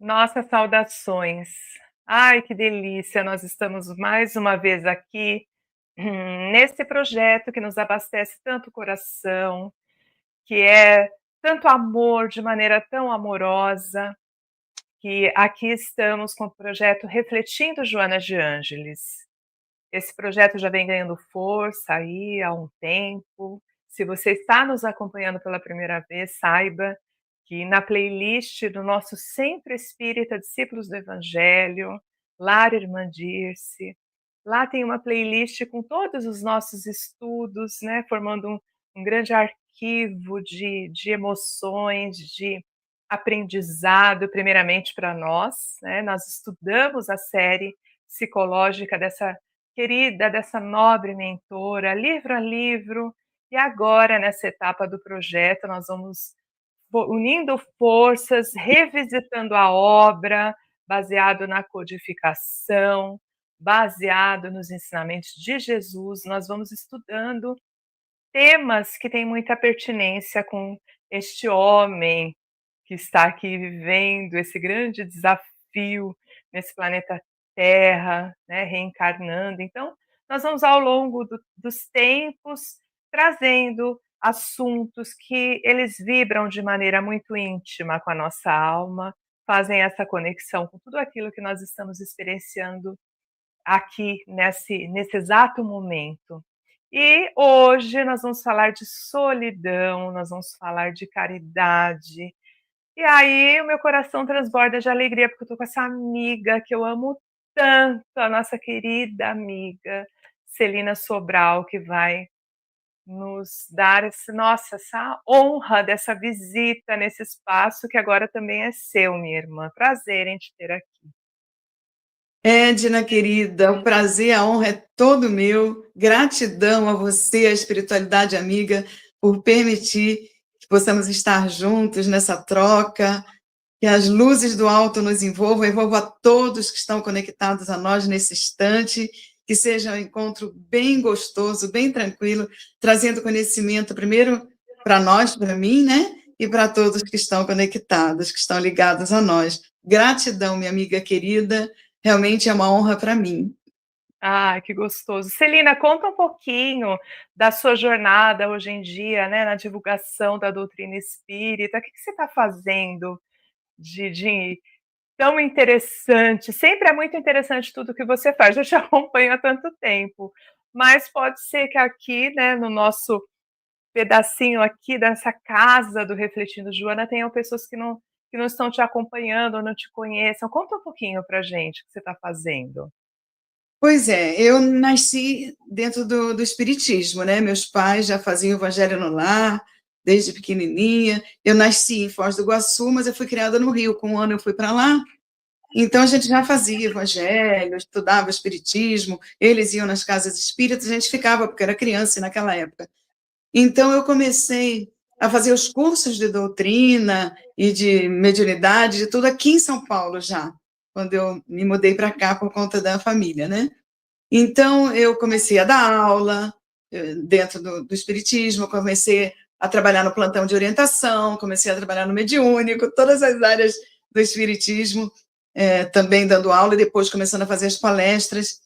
Nossas saudações. Ai, que delícia! Nós estamos mais uma vez aqui, nesse projeto que nos abastece tanto o coração, que é tanto amor de maneira tão amorosa, que aqui estamos com o projeto Refletindo Joana de Ângeles. Esse projeto já vem ganhando força aí há um tempo. Se você está nos acompanhando pela primeira vez, saiba que na playlist do nosso Centro Espírita Discípulos do Evangelho, Lar Irmã Dirce, lá tem uma playlist com todos os nossos estudos, né, formando um grande arquivo de emoções, de aprendizado, primeiramente para nós, né? Nós estudamos a série psicológica dessa querida, dessa nobre mentora, livro a livro, e agora, nessa etapa do projeto, nós vamos unindo forças, revisitando a obra, baseado na codificação, baseado nos ensinamentos de Jesus. Nós vamos estudando temas que têm muita pertinência com este homem que está aqui vivendo esse grande desafio nesse planeta Terra, né, reencarnando. Então, nós vamos ao longo dos tempos trazendo assuntos que eles vibram de maneira muito íntima com a nossa alma, fazem essa conexão com tudo aquilo que nós estamos experienciando aqui nesse exato momento. E hoje nós vamos falar de solidão, nós vamos falar de caridade. E aí o meu coração transborda de alegria, porque eu estou com essa amiga que eu amo tanto, a nossa querida amiga Celina Sobral, que vai nos dar essa honra dessa visita nesse espaço que agora também é seu, minha irmã. Prazer em te ter aqui. Edna, querida, o prazer, a honra é todo meu. Gratidão a você, a espiritualidade amiga, por permitir que possamos estar juntos nessa troca, que as luzes do alto nos envolvam a todos que estão conectados a nós nesse instante, que seja um encontro bem gostoso, bem tranquilo, trazendo conhecimento primeiro para nós, para mim, né? E para todos que estão conectados, que estão ligados a nós. Gratidão, minha amiga querida. Realmente é uma honra para mim. Ah, que gostoso. Celina, conta um pouquinho da sua jornada hoje em dia, né, na divulgação da doutrina espírita. O que você está fazendo de tão interessante? Sempre é muito interessante tudo que você faz. Eu te acompanho há tanto tempo, mas pode ser que aqui, né, no nosso pedacinho aqui dessa casa do Refletindo Joana, tenham pessoas que não estão te acompanhando ou não te conheçam. Conta um pouquinho para gente o que você está fazendo. Pois é, eu nasci dentro do espiritismo, né? Meus pais já faziam evangelho no lar, desde pequenininha. Eu nasci em Foz do Iguaçu, mas eu fui criada no Rio. Com um ano eu fui para lá. Então a gente já fazia evangelho, estudava espiritismo, eles iam nas casas espíritas, a gente ficava, porque era criança naquela época. Então eu comecei a fazer os cursos de doutrina e de mediunidade, de tudo aqui em São Paulo já, quando eu me mudei para cá por conta da família, né? Então, eu comecei a dar aula dentro do espiritismo, comecei a trabalhar no plantão de orientação, comecei a trabalhar no mediúnico, todas as áreas do espiritismo, também dando aula e depois começando a fazer as palestras.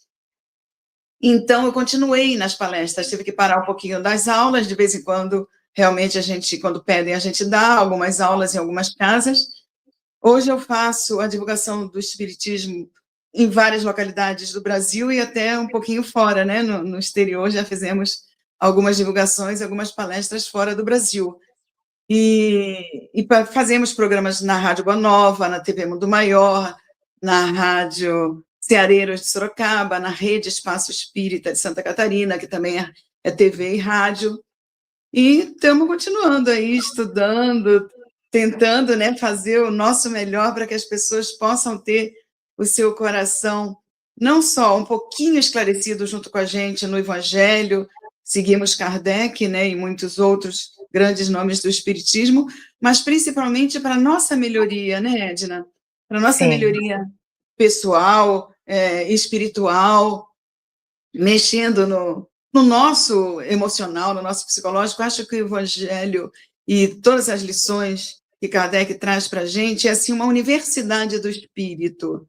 Então, eu continuei nas palestras, tive que parar um pouquinho das aulas, de vez em quando, realmente, quando pedem, a gente dá algumas aulas em algumas casas. Hoje eu faço a divulgação do espiritismo em várias localidades do Brasil e até um pouquinho fora, né? No exterior já fizemos algumas divulgações, algumas palestras fora do Brasil. E fazemos programas na Rádio Boa Nova, na TV Mundo Maior, na Rádio Ceareiros de Sorocaba, na Rede Espaço Espírita de Santa Catarina, que também é TV e rádio. E estamos continuando aí, estudando, tentando, né, fazer o nosso melhor para que as pessoas possam ter o seu coração não só um pouquinho esclarecido junto com a gente no Evangelho, seguimos Kardec, né, e muitos outros grandes nomes do Espiritismo, mas principalmente para a nossa melhoria, né, Edna? Para a nossa melhoria pessoal, espiritual, mexendo no nosso emocional, no nosso psicológico. Acho que o Evangelho e todas as lições que Kardec traz para a gente é assim, uma universidade do espírito.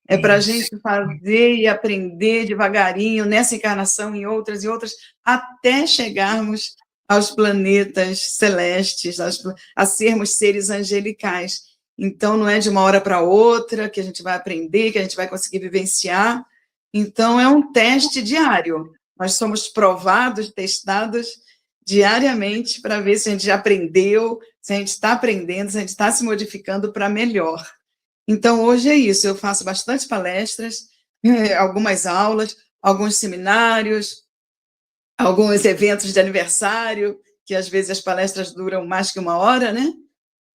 É para a Isso. gente fazer e aprender devagarinho, nessa encarnação, em outras e outras, até chegarmos aos planetas celestes, a sermos seres angelicais. Então, não é de uma hora para outra que a gente vai aprender, que a gente vai conseguir vivenciar. Então, é um teste diário. Nós somos provados, testados diariamente para ver se a gente já aprendeu, se a gente está aprendendo, se a gente está se modificando para melhor. Então, hoje é isso, eu faço bastante palestras, algumas aulas, alguns seminários, alguns eventos de aniversário, que às vezes as palestras duram mais que uma hora, né?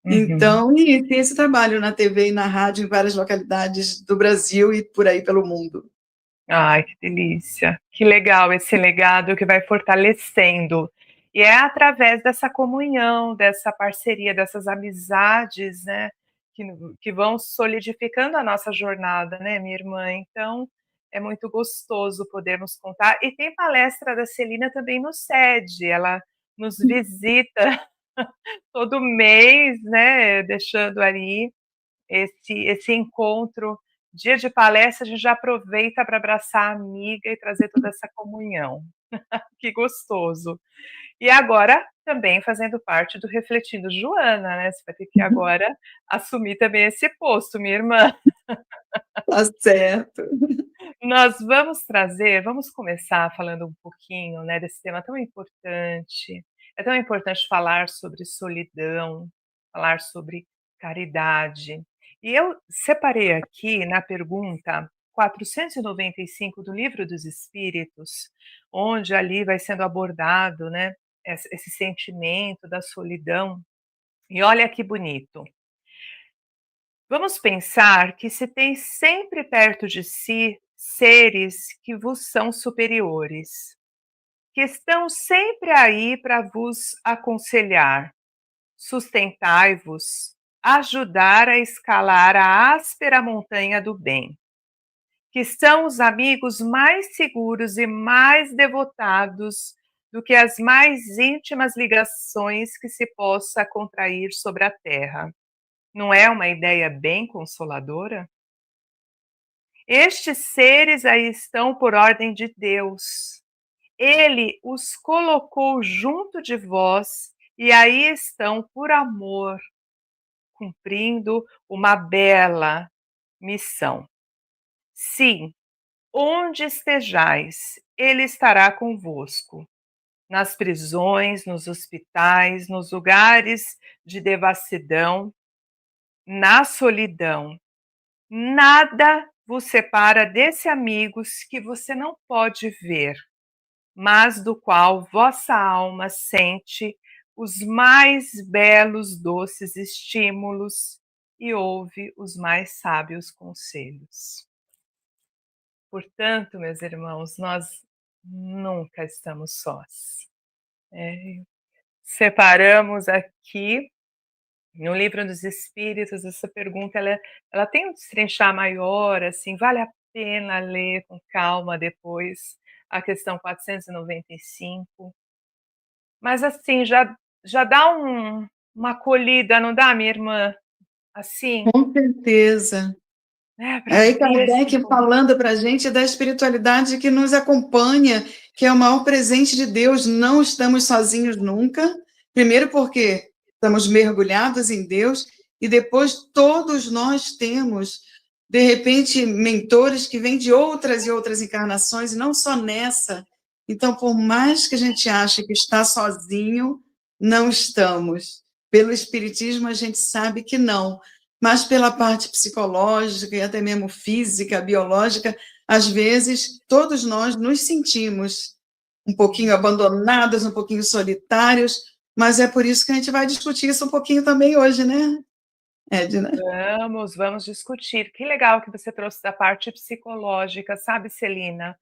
Então, e tem esse trabalho na TV e na rádio em várias localidades do Brasil e por aí pelo mundo. Ai, que delícia. Que legal esse legado que vai fortalecendo. E é através dessa comunhão, dessa parceria, dessas amizades, né, que vão solidificando a nossa jornada, né, minha irmã? Então, é muito gostoso podermos contar. E tem palestra da Celina também no SED, ela nos visita todo mês, né, deixando ali esse encontro, dia de palestra, a gente já aproveita para abraçar a amiga e trazer toda essa comunhão. Que gostoso. E agora também fazendo parte do Refletindo Joana, né, você vai ter que agora assumir também esse posto, minha irmã. Tá certo. Nós vamos começar falando um pouquinho, né, desse tema tão importante. É tão importante falar sobre solidão, falar sobre caridade. E eu separei aqui na pergunta 495 do Livro dos Espíritos, onde ali vai sendo abordado, né, esse sentimento da solidão. E olha que bonito. Vamos pensar que se tem sempre perto de si seres que vos são superiores, que estão sempre aí para vos aconselhar, sustentai-vos, ajudar a escalar a áspera montanha do bem, que são os amigos mais seguros e mais devotados do que as mais íntimas ligações que se possa contrair sobre a terra. Não é uma ideia bem consoladora? Estes seres aí estão por ordem de Deus. Ele os colocou junto de vós e aí estão por amor, cumprindo uma bela missão. Sim, onde estejais, ele estará convosco. Nas prisões, nos hospitais, nos lugares de devassidão, na solidão. Nada vos separa desse amigos que você não pode ver, mas do qual vossa alma sente os mais belos doces estímulos e ouve os mais sábios conselhos. Portanto, meus irmãos, nós nunca estamos sós. Separamos aqui no Livro dos Espíritos, essa pergunta ela tem um destrinchar maior, assim, vale a pena ler com calma depois a questão 495. Mas assim, já dá uma acolhida, não dá, minha irmã? Assim, Com certeza. para Aí ver esse Kardec falando para a gente da espiritualidade que nos acompanha, que é o maior presente de Deus. Não estamos sozinhos nunca. Primeiro porque estamos mergulhados em Deus e depois todos nós temos, de repente, mentores que vêm de outras e outras encarnações, e não só nessa. Então, por mais que a gente ache que está sozinho, não estamos. Pelo Espiritismo, a gente sabe que não, mas pela parte psicológica e até mesmo física, biológica, às vezes todos nós nos sentimos um pouquinho abandonados, um pouquinho solitários, mas é por isso que a gente vai discutir isso um pouquinho também hoje, né, Edna? Vamos discutir. Que legal que você trouxe da parte psicológica, sabe, Celina?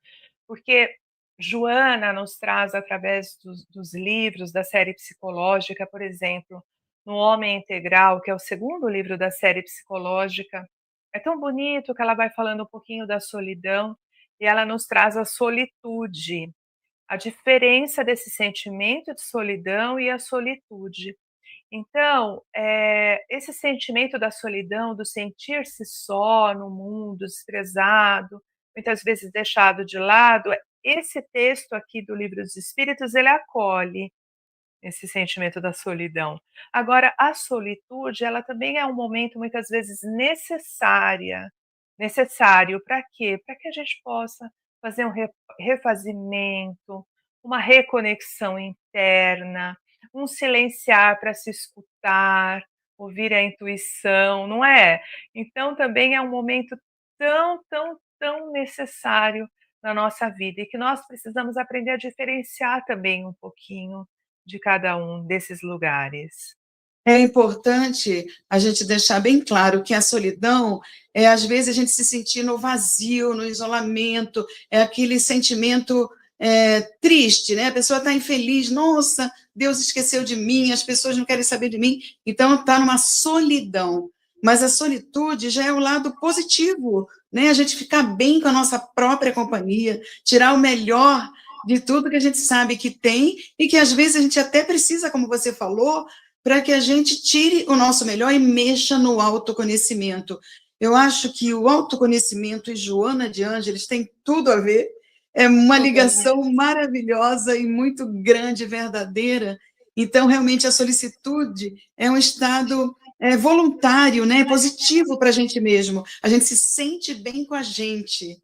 Porque Joana nos traz, através dos livros da série psicológica, por exemplo, no Homem Integral, que é o segundo livro da série psicológica, é tão bonito que ela vai falando um pouquinho da solidão e ela nos traz a solitude, a diferença desse sentimento de solidão e a solitude. Então, esse sentimento da solidão, do sentir-se só no mundo, desprezado, muitas vezes deixado de lado, esse texto aqui do Livro dos Espíritos, ele acolhe esse sentimento da solidão. Agora, a solitude, ela também é um momento muitas vezes necessário para quê? Para que a gente possa fazer um refazimento, uma reconexão interna, um silenciar para se escutar, ouvir a intuição, não é? Então também é um momento tão, tão, tão necessário na nossa vida e que nós precisamos aprender a diferenciar também um pouquinho de cada um desses lugares. É importante a gente deixar bem claro que a solidão é, às vezes, a gente se sentir no vazio, no isolamento, é aquele sentimento triste, né? A pessoa está infeliz, nossa, Deus esqueceu de mim, as pessoas não querem saber de mim, então está numa solidão. Mas a solitude já é o lado positivo, né? A gente ficar bem com a nossa própria companhia, tirar o melhor de tudo que a gente sabe que tem e que às vezes a gente até precisa, como você falou, para que a gente tire o nosso melhor e mexa no autoconhecimento. Eu acho que o autoconhecimento e Joana de Ângeles têm tudo a ver, é uma ligação maravilhosa e muito grande, verdadeira. Então, realmente, a solicitude é um estado voluntário, né, positivo para a gente mesmo. A gente se sente bem com a gente.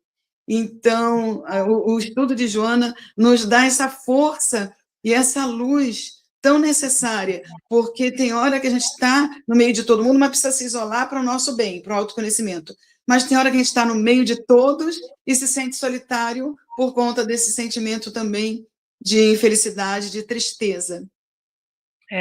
Então, o estudo de Joana nos dá essa força e essa luz tão necessária, porque tem hora que a gente está no meio de todo mundo, mas precisa se isolar para o nosso bem, para o autoconhecimento. Mas tem hora que a gente está no meio de todos e se sente solitário por conta desse sentimento também de infelicidade, de tristeza.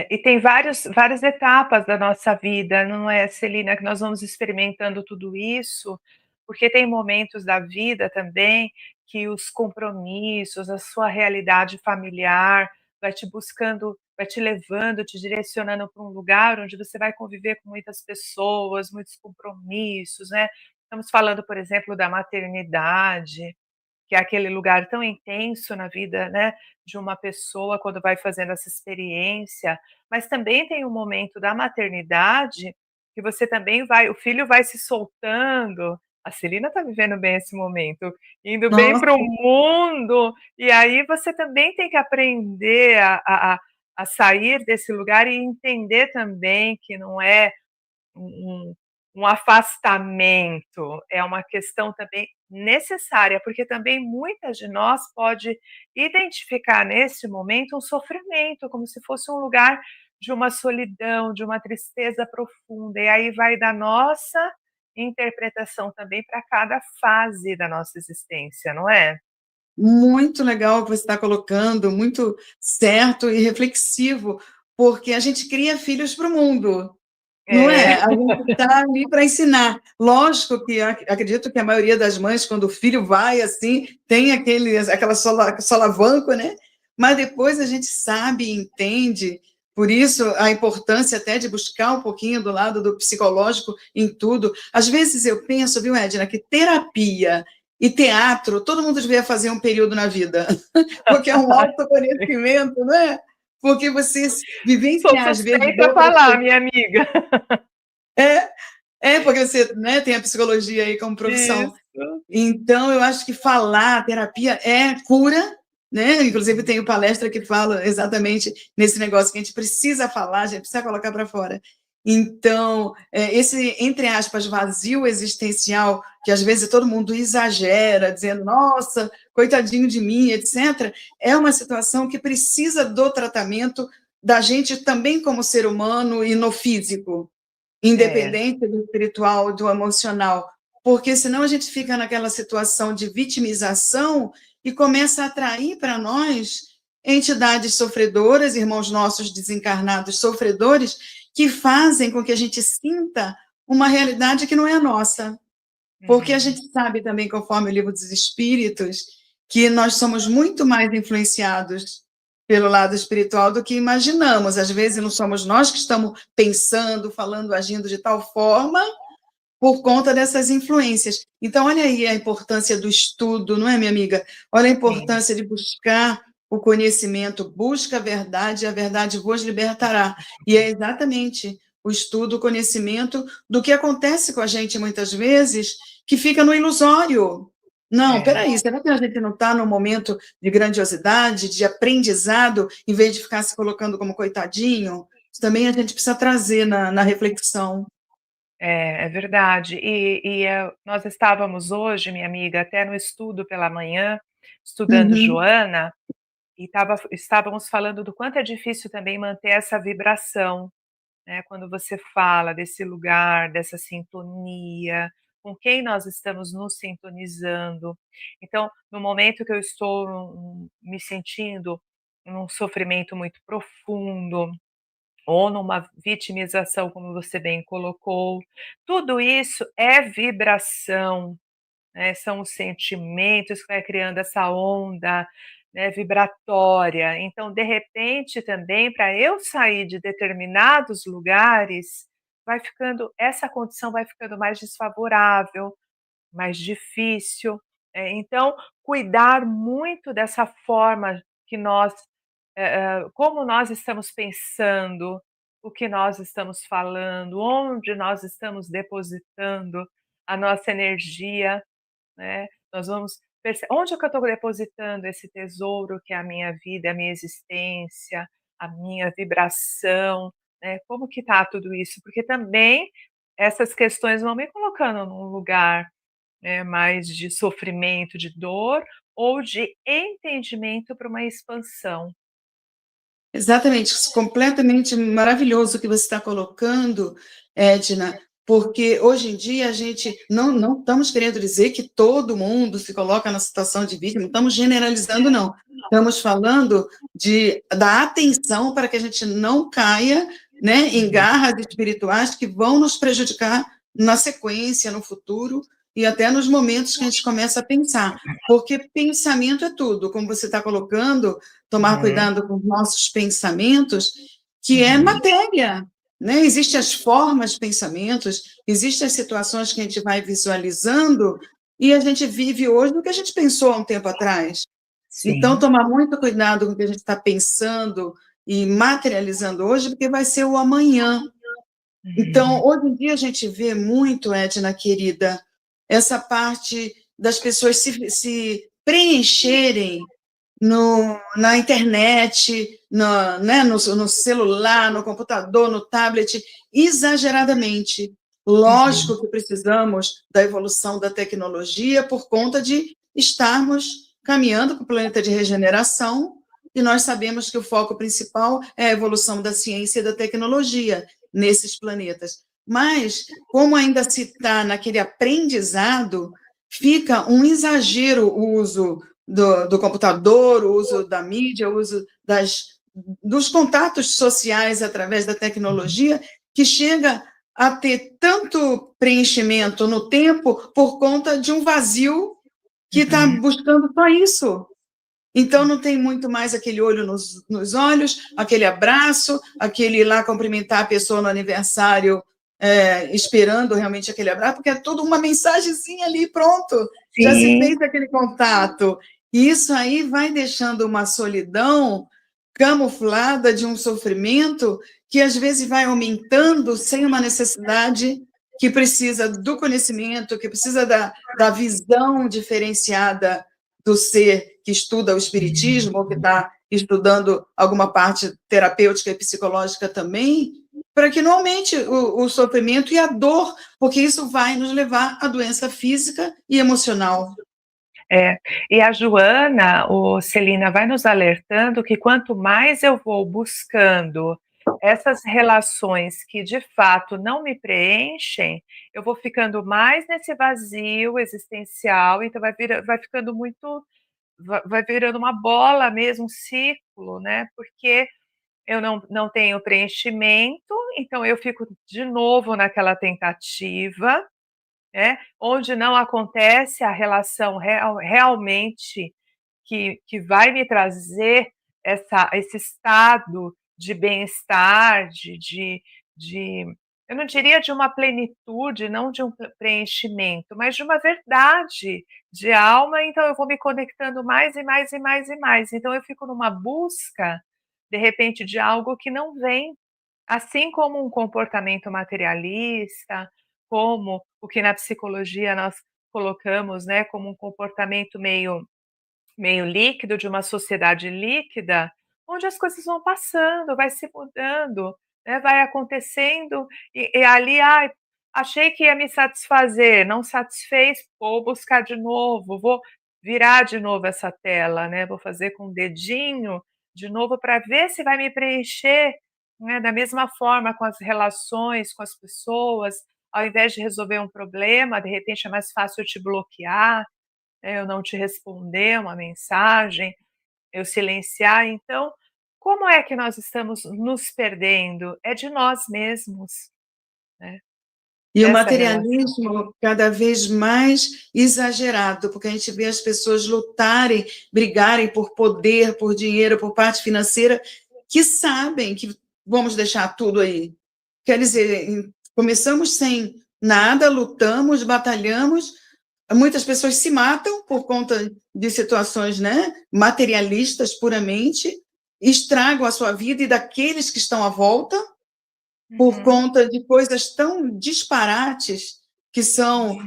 E tem várias etapas da nossa vida, não é, Celina, que nós vamos experimentando tudo isso, porque tem momentos da vida também que os compromissos, a sua realidade familiar vai te buscando, vai te levando, te direcionando para um lugar onde você vai conviver com muitas pessoas, muitos compromissos, né? Estamos falando, por exemplo, da maternidade, que é aquele lugar tão intenso na vida, né, de uma pessoa quando vai fazendo essa experiência, mas também tem um momento da maternidade que você também vai, o filho vai se soltando. A Celina está vivendo bem esse momento, indo bem Nossa, para o mundo, e aí você também tem que aprender a sair desse lugar e entender também que não é um, um afastamento, é uma questão também necessária, porque também muitas de nós pode identificar nesse momento um sofrimento, como se fosse um lugar de uma solidão, de uma tristeza profunda, e aí vai da nossa interpretação também para cada fase da nossa existência, não é? muito legal o que você está colocando, muito certo e reflexivo, porque a gente cria filhos para o mundo. Não é? É, A gente está ali para ensinar. Lógico que acredito que a maioria das mães, quando o filho vai assim, tem aquela solavanco, né? Mas depois a gente sabe e entende, por isso a importância até de buscar um pouquinho do lado do psicológico em tudo. Às vezes eu penso, viu, Edna, que terapia e teatro, todo mundo devia fazer um período na vida, porque é um autoconhecimento, não é? Porque você sou vivenciar, às vezes, suspeita a outras falar, pessoas. minha amiga. Porque você, né, tem a psicologia aí como profissão. Isso. Então, eu acho que falar, terapia é cura, né? Inclusive, tem palestra que fala exatamente nesse negócio que a gente precisa falar, a gente precisa colocar para fora. Então, esse, entre aspas, vazio existencial, que às vezes todo mundo exagera, dizendo, nossa, coitadinho de mim, etc., é uma situação que precisa do tratamento da gente também como ser humano e no físico, É. independente do espiritual, do emocional, porque senão a gente fica naquela situação de vitimização e começa a atrair para nós entidades sofredoras, irmãos nossos desencarnados sofredores, que fazem com que a gente sinta uma realidade que não é a nossa. Porque a Uhum. gente sabe também, conforme o Livro dos Espíritos, que nós somos muito mais influenciados pelo lado espiritual do que imaginamos. Às vezes não somos nós que estamos pensando, falando, agindo de tal forma por conta dessas influências. Então, olha aí a importância do estudo, não é, minha amiga? Olha a Sim. importância de buscar o conhecimento busca a verdade e a verdade vos libertará. E é exatamente o estudo, o conhecimento do que acontece com a gente muitas vezes, que fica no ilusório. Não, peraí, será que a gente não está num momento de grandiosidade, de aprendizado, em vez de ficar se colocando como coitadinho? Isso também a gente precisa trazer na reflexão. É verdade. Nós estávamos hoje, minha amiga, até no estudo pela manhã, estudando Uhum. Joana, e estávamos falando do quanto é difícil também manter essa vibração, né, quando você fala desse lugar, dessa sintonia, com quem nós estamos nos sintonizando. Então, no momento que eu estou me sentindo num sofrimento muito profundo, ou numa vitimização, como você bem colocou, tudo isso é vibração, né, são os sentimentos que vai criando essa onda, né, vibratória. Então, de repente, também, para eu sair de determinados lugares, vai ficando essa condição vai ficando mais desfavorável, mais difícil. Então, cuidar muito dessa forma que nós, como nós estamos pensando, o que nós estamos falando, onde nós estamos depositando a nossa energia, né, nós vamos onde é que eu estou depositando esse tesouro que é a minha vida, a minha existência, a minha vibração, né, como que está tudo isso? Porque também essas questões vão me colocando num lugar, né, mais de sofrimento, de dor ou de entendimento para uma expansão. Exatamente, completamente maravilhoso o que você está colocando, Edna, porque hoje em dia a gente não estamos querendo dizer que todo mundo se coloca na situação de vítima, não estamos generalizando, não. Estamos falando da atenção para que a gente não caia, né, em Uhum. garras espirituais que vão nos prejudicar na sequência, no futuro, e até nos momentos que a gente começa a pensar. Porque pensamento é tudo, como você está colocando, tomar Uhum. cuidado com os nossos pensamentos, que é Uhum. matéria, né? Existem as formas de pensamentos, existem as situações que a gente vai visualizando e a gente vive hoje o que a gente pensou há um tempo atrás. Então, Sim. tomar muito cuidado com o que a gente está pensando e materializando hoje, porque vai ser o amanhã. Então, Uhum. hoje em dia a gente vê muito, Edna, querida, essa parte das pessoas se preencherem na internet, né, no celular, no computador, no tablet, exageradamente. Uhum. Lógico que precisamos da evolução da tecnologia por conta de estarmos caminhando para o planeta de regeneração, e nós sabemos que o foco principal é a evolução da ciência e da tecnologia nesses planetas. Mas, como ainda se está naquele aprendizado, fica um exagero o uso do computador, o uso da mídia, o uso dos contatos sociais através da tecnologia, que chega a ter tanto preenchimento no tempo por conta de um vazio que está Uhum. buscando só isso. Então, não tem muito mais aquele olho nos olhos, aquele abraço, aquele ir lá cumprimentar a pessoa no aniversário, esperando realmente aquele abraço, porque é tudo uma mensagenzinha ali, pronto, já se Sim. fez aquele contato. E isso aí vai deixando uma solidão camuflada de um sofrimento que às vezes vai aumentando sem uma necessidade, que precisa do conhecimento, que precisa da visão diferenciada do ser que estuda o espiritismo ou que está estudando alguma parte terapêutica e psicológica também, para que não aumente o sofrimento e a dor, porque isso vai nos levar à doença física e emocional. É, e a Joana, o Celina, vai nos alertando que quanto mais eu vou buscando essas relações que de fato não me preenchem, eu vou ficando mais nesse vazio existencial, então vai ficando muito, vai virando uma bola mesmo, um ciclo, né? Porque eu não tenho preenchimento, então eu fico de novo naquela tentativa, né, onde não acontece a relação realmente que vai me trazer esse estado de bem-estar, de eu não diria de uma plenitude, não de um preenchimento, mas de uma verdade de alma, então eu vou me conectando mais e mais e mais e mais. Então eu fico numa busca, de repente, de algo que não vem, assim como um comportamento materialista, como o que na psicologia nós colocamos, né, como um comportamento meio líquido, de uma sociedade líquida, onde as coisas vão passando, vai se mudando, né, vai acontecendo, e ali, ai, achei que ia me satisfazer, não satisfez, vou buscar de novo, vou virar de novo essa tela, né, vou fazer com o dedinho de novo para ver se vai me preencher, né, da mesma forma com as relações, com as pessoas, ao invés de resolver um problema, de repente é mais fácil eu te bloquear, eu não te responder uma mensagem, eu silenciar. Então, como é que nós estamos nos perdendo? É de nós mesmos, né, E o dessa relação. materialismo cada vez mais exagerado, porque a gente vê as pessoas lutarem, brigarem por poder, por dinheiro, por parte financeira, que sabem que vamos deixar tudo aí. Quer dizer, começamos sem nada, lutamos, batalhamos, muitas pessoas se matam por conta de situações, né, materialistas puramente, estragam a sua vida e daqueles que estão à volta, por Uhum. conta de coisas tão disparates, que são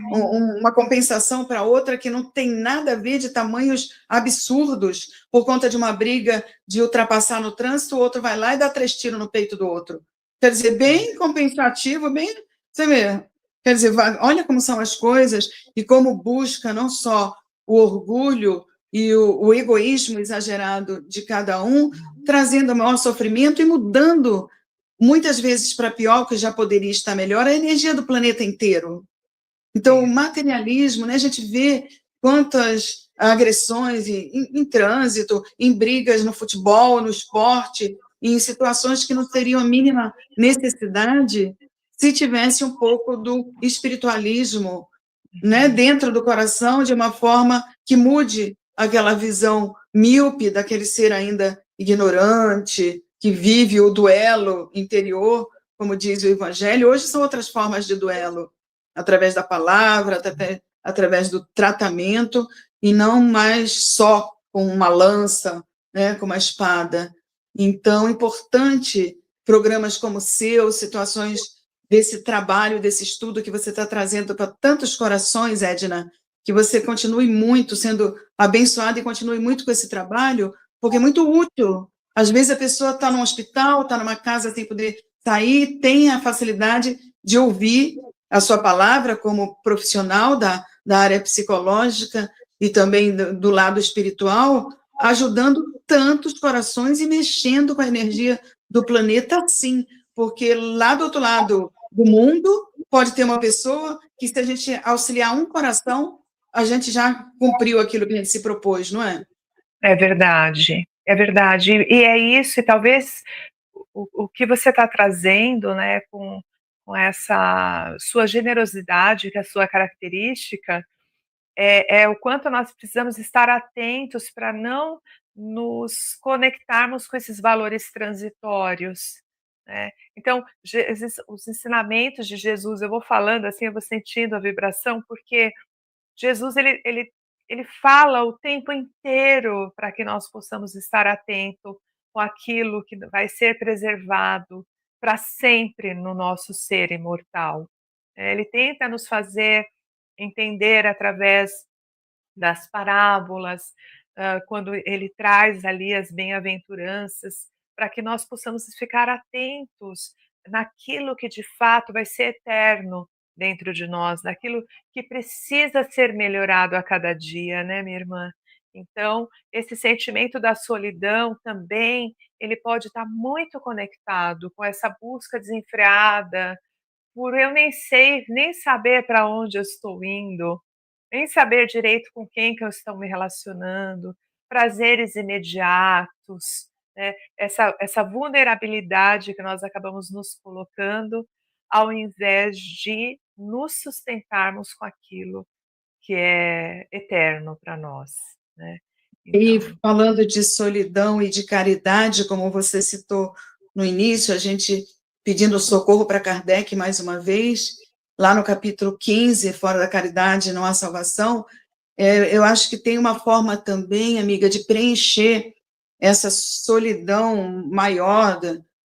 uma compensação para outra, que não tem nada a ver, de tamanhos absurdos, por conta de uma briga de ultrapassar no trânsito, o outro vai lá e dá 3 tiros no peito do outro. Quer dizer, bem compensativo, bem... Você vê, quer dizer, olha como são as coisas, e como busca não só o orgulho e o egoísmo exagerado de cada um, trazendo maior sofrimento e mudando muitas vezes para pior, que já poderia estar melhor, a energia do planeta inteiro. Então, o Isso. materialismo, né, a gente vê quantas agressões em trânsito, em brigas no futebol, no esporte, em situações que não teriam a mínima necessidade se tivesse um pouco do espiritualismo, né, Uhum. dentro do coração, de uma forma que mude aquela visão míope daquele ser ainda ignorante, que vive o duelo interior, como diz o Evangelho. Hoje são outras formas de duelo, através da palavra, através do tratamento, e não mais só com uma lança, né, com uma espada. Então, é importante programas como o seu, situações desse trabalho, desse estudo que você está trazendo para tantos corações, Edna, que você continue muito sendo abençoada e continue muito com esse trabalho, porque é muito útil. Às vezes a pessoa está num hospital, está numa casa sem poder sair, tem a facilidade de ouvir a sua palavra como profissional da área psicológica e também do lado espiritual, ajudando tantos corações e mexendo com a energia do planeta, sim, porque lá do outro lado do mundo pode ter uma pessoa que, se a gente auxiliar um coração, a gente já cumpriu aquilo que a gente se propôs, não é? É verdade, é verdade. E é isso, e talvez o que você está trazendo, né, com essa sua generosidade, que é a sua característica, é o quanto nós precisamos estar atentos para não nos conectarmos com esses valores transitórios, né. Então, os ensinamentos de Jesus, eu vou falando assim, eu vou sentindo a vibração, porque Jesus ele fala o tempo inteiro para que nós possamos estar atento com aquilo que vai ser preservado para sempre no nosso ser imortal. Ele tenta nos fazer entender através das parábolas, quando ele traz ali as bem-aventuranças, para que nós possamos ficar atentos naquilo que de fato vai ser eterno dentro de nós, naquilo que precisa ser melhorado a cada dia, né, minha irmã? Então, esse sentimento da solidão também, ele pode estar muito conectado com essa busca desenfreada, por eu nem saber para onde eu estou indo, nem saber direito com quem que eu estou me relacionando, prazeres imediatos, né, essa vulnerabilidade que nós acabamos nos colocando, ao invés de nos sustentarmos com aquilo que é eterno para nós, né. E Então falando de solidão e de caridade, como você citou no início, a gente pedindo socorro para Kardec mais uma vez, lá no capítulo 15, Fora da Caridade não há salvação, eu acho que tem uma forma também, amiga, de preencher essa solidão maior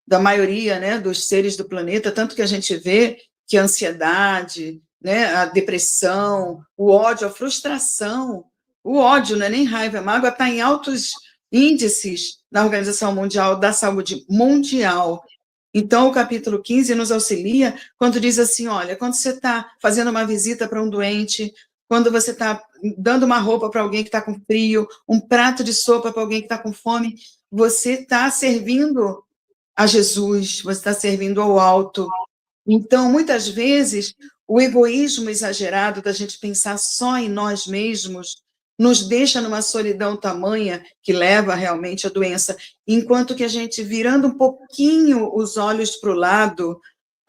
da maioria, né, dos seres do planeta, tanto que a gente vê que a ansiedade, né, a depressão, o ódio, a frustração, o ódio, não é nem raiva, a mágoa está em altos índices na Organização Mundial da Saúde Mundial. Então, o capítulo 15 nos auxilia quando diz assim, olha, quando você está fazendo uma visita para um doente, quando você está dando uma roupa para alguém que está com frio, um prato de sopa para alguém que está com fome, você está servindo a Jesus, você está servindo ao alto. Então, muitas vezes, o egoísmo exagerado da gente pensar só em nós mesmos nos deixa numa solidão tamanha que leva realmente à doença, enquanto que a gente, virando um pouquinho os olhos para o lado,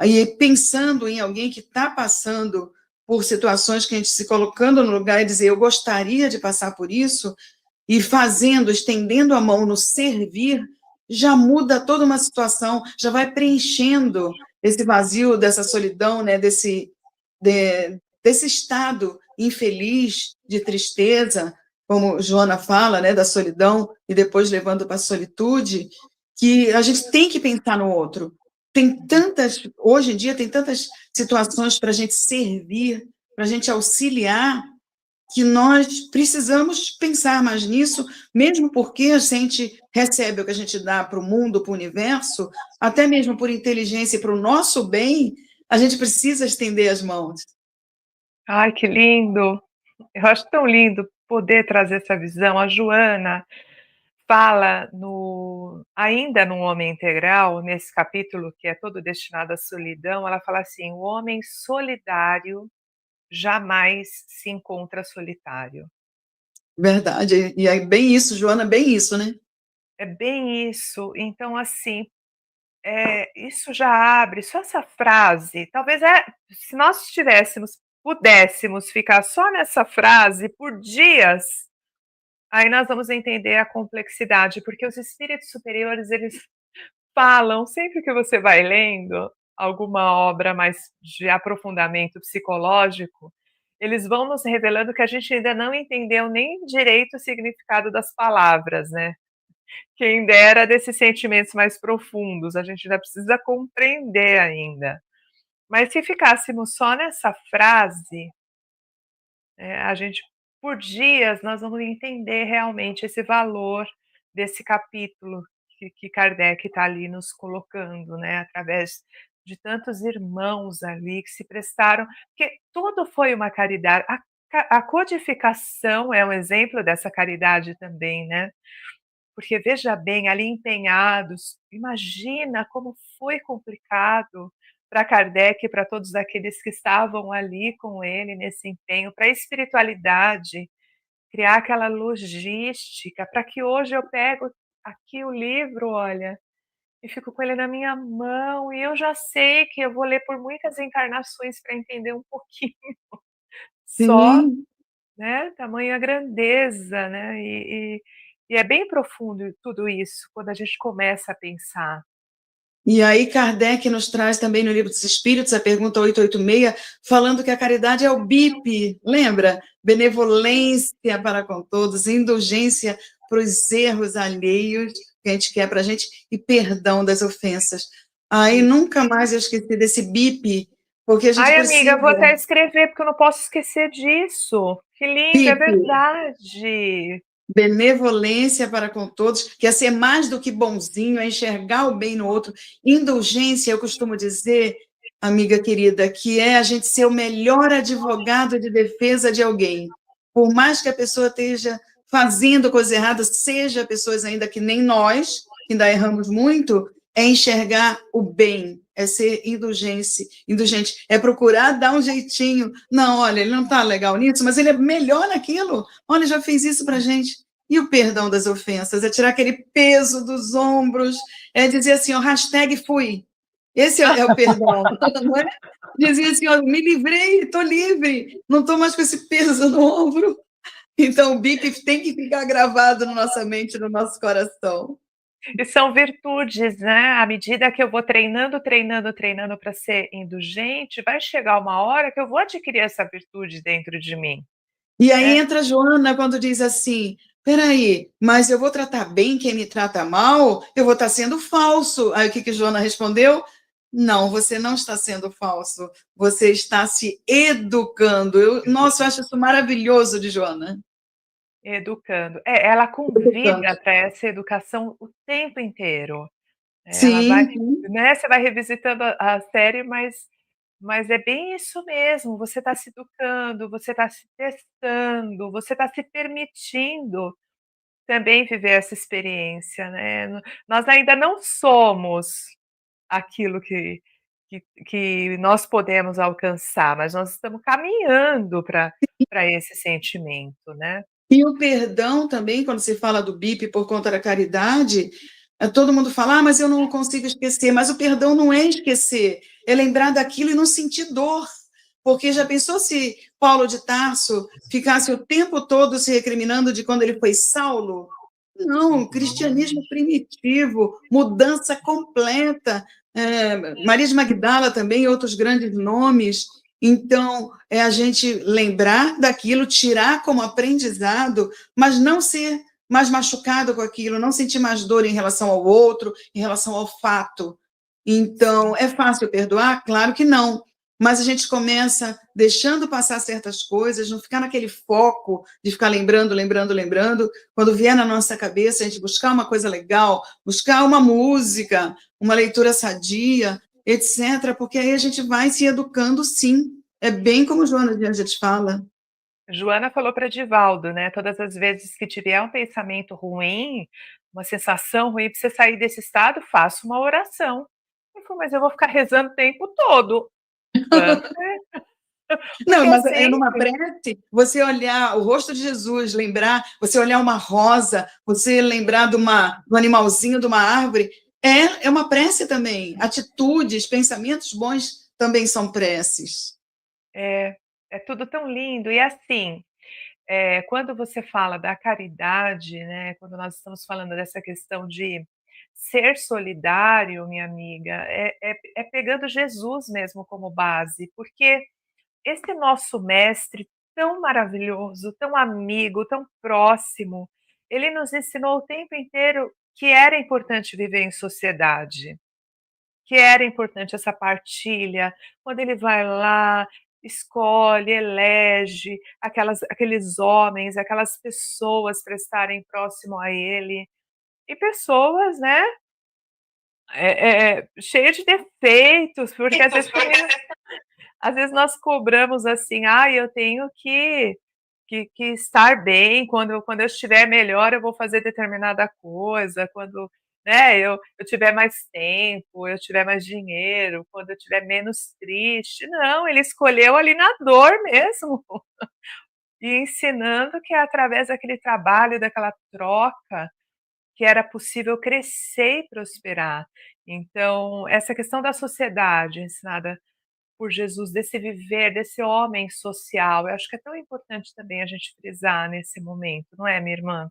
e pensando em alguém que está passando por situações que a gente se colocando no lugar e dizer, eu gostaria de passar por isso, e fazendo, estendendo a mão no servir, já muda toda uma situação, já vai preenchendo esse vazio, dessa solidão, né, desse estado infeliz, de tristeza, como Joana fala, né, da solidão, e depois levando para a solitude, que a gente tem que pensar no outro. Hoje em dia, tem tantas situações para a gente servir, para a gente auxiliar, que nós precisamos pensar mais nisso, mesmo porque a gente recebe o que a gente dá para o mundo, para o universo, até mesmo por inteligência e para o nosso bem, a gente precisa estender as mãos. Ai, que lindo! Eu acho tão lindo poder trazer essa visão. A Joana fala ainda no Homem Integral, nesse capítulo que é todo destinado à solidão, ela fala assim: o homem solidário jamais se encontra solitário. Verdade, e é bem isso, Joana, bem isso, né? É bem isso. Então, assim, isso já abre, só essa frase, talvez se nós pudéssemos ficar só nessa frase por dias, aí nós vamos entender a complexidade, porque os espíritos superiores, eles falam, sempre que você vai lendo alguma obra mais de aprofundamento psicológico, eles vão nos revelando que a gente ainda não entendeu nem direito o significado das palavras, né? Quem dera desses sentimentos mais profundos, a gente ainda precisa compreender ainda. Mas se ficássemos só nessa frase, a gente, por dias, nós vamos entender realmente esse valor desse capítulo que Kardec está ali nos colocando, né, através de tantos irmãos ali que se prestaram, porque tudo foi uma caridade. A codificação é um exemplo dessa caridade também, né? Porque veja bem, ali empenhados, imagina como foi complicado para Kardec e para todos aqueles que estavam ali com ele nesse empenho, para a espiritualidade, criar aquela logística, para que hoje eu pego aqui o livro, olha, e fico com ele na minha mão, e eu já sei que eu vou ler por muitas encarnações para entender um pouquinho só, Sim. né, tamanha grandeza, né, e é bem profundo tudo isso, quando a gente começa a pensar. E aí Kardec nos traz também no Livro dos Espíritos, a pergunta 886, falando que a caridade é o BIP, lembra? Benevolência para com todos, indulgência para os erros alheios que a gente quer para a gente e perdão das ofensas. Aí nunca mais eu esqueci desse BIP, porque a gente Ai, amiga, precisa. eu vou até escrever, porque eu não posso esquecer disso. Que lindo, é BIP, verdade. benevolência para com todos, que é ser mais do que bonzinho, é enxergar o bem no outro. Indulgência, eu costumo dizer, amiga querida, que é a gente ser o melhor advogado de defesa de alguém. Por mais que a pessoa esteja fazendo coisa errada, seja pessoas ainda que nem nós, que ainda erramos muito, é enxergar o bem, é ser indulgente, é procurar dar um jeitinho. Não, olha, ele não está legal nisso, mas ele é melhor naquilo. Olha, já fez isso para a gente. E o perdão das ofensas? É tirar aquele peso dos ombros, é dizer assim, ó, hashtag fui. Esse é o perdão, não é? Dizer assim, ó, me livrei, estou livre, não estou mais com esse peso no ombro. Então, o BIP tem que ficar gravado na nossa mente, no nosso coração. E são virtudes, né, à medida que eu vou treinando, treinando, treinando para ser indulgente, vai chegar uma hora que eu vou adquirir essa virtude dentro de mim, E aí né. entra a Joana quando diz assim: peraí, mas eu vou tratar bem quem me trata mal? Eu vou estar sendo falso. Aí o que que Joana respondeu? Não, você não está sendo falso, você está se educando. Nossa, eu acho isso maravilhoso de Joana. Educando. É, ela Educando. convida para essa educação o tempo inteiro. Ela vai, Sim, sim. né, você vai revisitando a série, mas é bem isso mesmo, você está se educando, você está se testando, você está se permitindo também viver essa experiência, né. Nós ainda não somos aquilo que nós podemos alcançar, mas nós estamos caminhando para esse sentimento, né. E o perdão também, quando se fala do BIP por conta da caridade, todo mundo fala: "Ah, mas eu não consigo esquecer", mas o perdão não é esquecer, é lembrar daquilo e não sentir dor, porque já pensou se Paulo de Tarso ficasse o tempo todo se recriminando de quando ele foi Saulo? Não, cristianismo primitivo, mudança completa, Maria de Magdala também, outros grandes nomes. Então, é a gente lembrar daquilo, tirar como aprendizado, mas não ser mais machucado com aquilo, não sentir mais dor em relação ao outro, em relação ao fato. Então, Sim. é fácil perdoar? Claro que não. Mas a gente começa deixando passar certas coisas, não ficar naquele foco de ficar lembrando, lembrando, lembrando. Quando vier na nossa cabeça, a gente buscar uma coisa legal, buscar uma música, uma leitura sadia, etc., porque aí a gente vai se educando, sim. É bem como Joana de Ângeles fala. Joana falou para Divaldo, né, todas as vezes que tiver um pensamento ruim, uma sensação ruim, para você sair desse estado, faça uma oração. Ele falou: "Mas eu vou ficar rezando o tempo todo". Vamos, Não, porque é mas é numa sempre. prece, você olhar o rosto de Jesus, lembrar, você olhar uma rosa, você lembrar do animalzinho, de uma árvore, é uma prece também. Atitudes, pensamentos bons também são preces. É, é tudo tão lindo. E assim, quando você fala da caridade, né, quando nós estamos falando dessa questão de ser solidário, minha amiga, é pegando Jesus mesmo como base, porque esse nosso mestre tão maravilhoso, tão amigo, tão próximo, ele nos ensinou o tempo inteiro que era importante viver em sociedade, que era importante essa partilha, quando ele vai lá, escolhe, elege aqueles homens, aquelas pessoas para estarem próximo a ele, e pessoas, né, cheia de defeitos, porque às vezes nós cobramos assim: "Ah, eu tenho que estar bem, quando eu estiver melhor eu vou fazer determinada coisa, quando, né, eu tiver mais tempo, eu tiver mais dinheiro, quando eu tiver menos triste". Não, ele escolheu ali na dor mesmo, e ensinando que é através daquele trabalho, daquela troca, que era possível crescer e prosperar. Então, essa questão da sociedade ensinada por Jesus, desse viver, desse homem social. Eu acho que é tão importante também a gente frisar nesse momento, não é, minha irmã?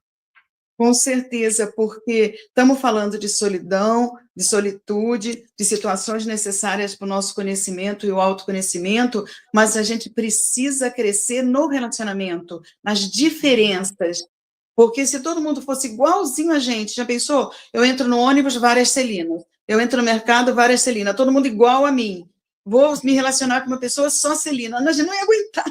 Com certeza, porque estamos falando de solidão, de solitude, de situações necessárias para o nosso conhecimento e o autoconhecimento, mas a gente precisa crescer no relacionamento, nas diferenças. Porque se todo mundo fosse igualzinho a gente, já pensou? Eu entro no ônibus, várias Celinas. Eu entro no mercado, várias Celinas. Todo mundo igual a mim. Vou me relacionar com uma pessoa só Celina. A gente não ia aguentar.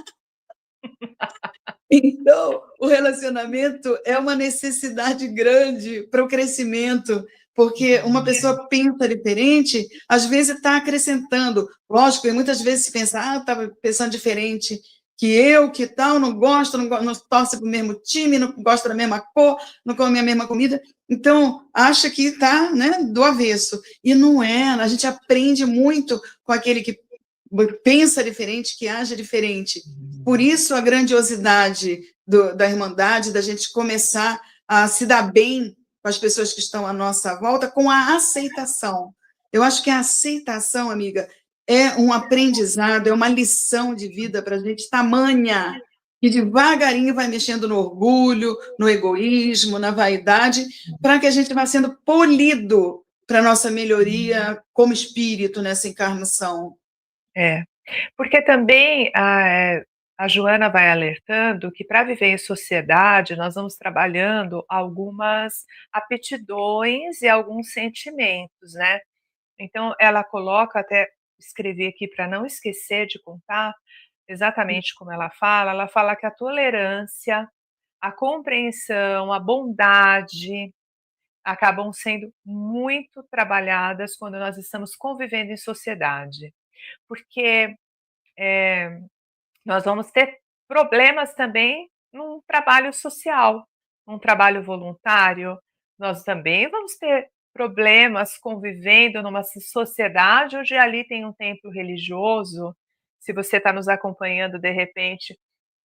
Então, o relacionamento é uma necessidade grande para o crescimento, porque uma pessoa pensa diferente, às vezes está acrescentando. Lógico, e muitas vezes se pensa, estava pensando diferente que eu, que tal, não gosto, não torce para o mesmo time, não gosta da mesma cor, não come a mesma comida. Então, acha que está, né, do avesso. E não é, a gente aprende muito com aquele que pensa diferente, que age diferente. Por isso a grandiosidade da Irmandade, da gente começar a se dar bem com as pessoas que estão à nossa volta, com a aceitação. Eu acho que a aceitação, amiga, é um aprendizado, é uma lição de vida para a gente tamanha. e devagarinho vai mexendo no orgulho, no egoísmo, na vaidade, para que a gente vá sendo polido para a nossa melhoria como espírito nessa encarnação. É, porque também a Joana vai alertando que para viver em sociedade nós vamos trabalhando algumas aptidões e alguns sentimentos, né. Então ela coloca, até escrevi aqui para não esquecer de contar exatamente como ela fala que a tolerância, a compreensão, a bondade acabam sendo muito trabalhadas quando nós estamos convivendo em sociedade, porque nós vamos ter problemas também num trabalho social, num trabalho voluntário, nós também vamos ter problemas convivendo numa sociedade onde ali tem um templo religioso. Se você está nos acompanhando, de repente,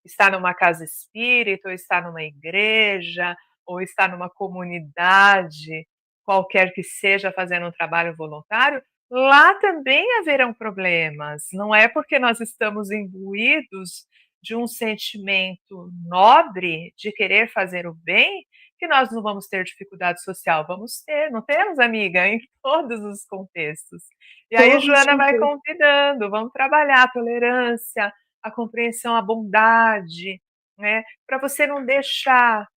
está numa casa espírita, ou está numa igreja, ou está numa comunidade, qualquer que seja, fazendo um trabalho voluntário, lá também haverão problemas. Não é porque nós estamos imbuídos de um sentimento nobre de querer fazer o bem que nós não vamos ter dificuldade social. Vamos ter, não temos, amiga, em todos os contextos. E aí Todos Joana vai juntos. convidando, vamos trabalhar a tolerância, a compreensão, a bondade, né, para você não deixar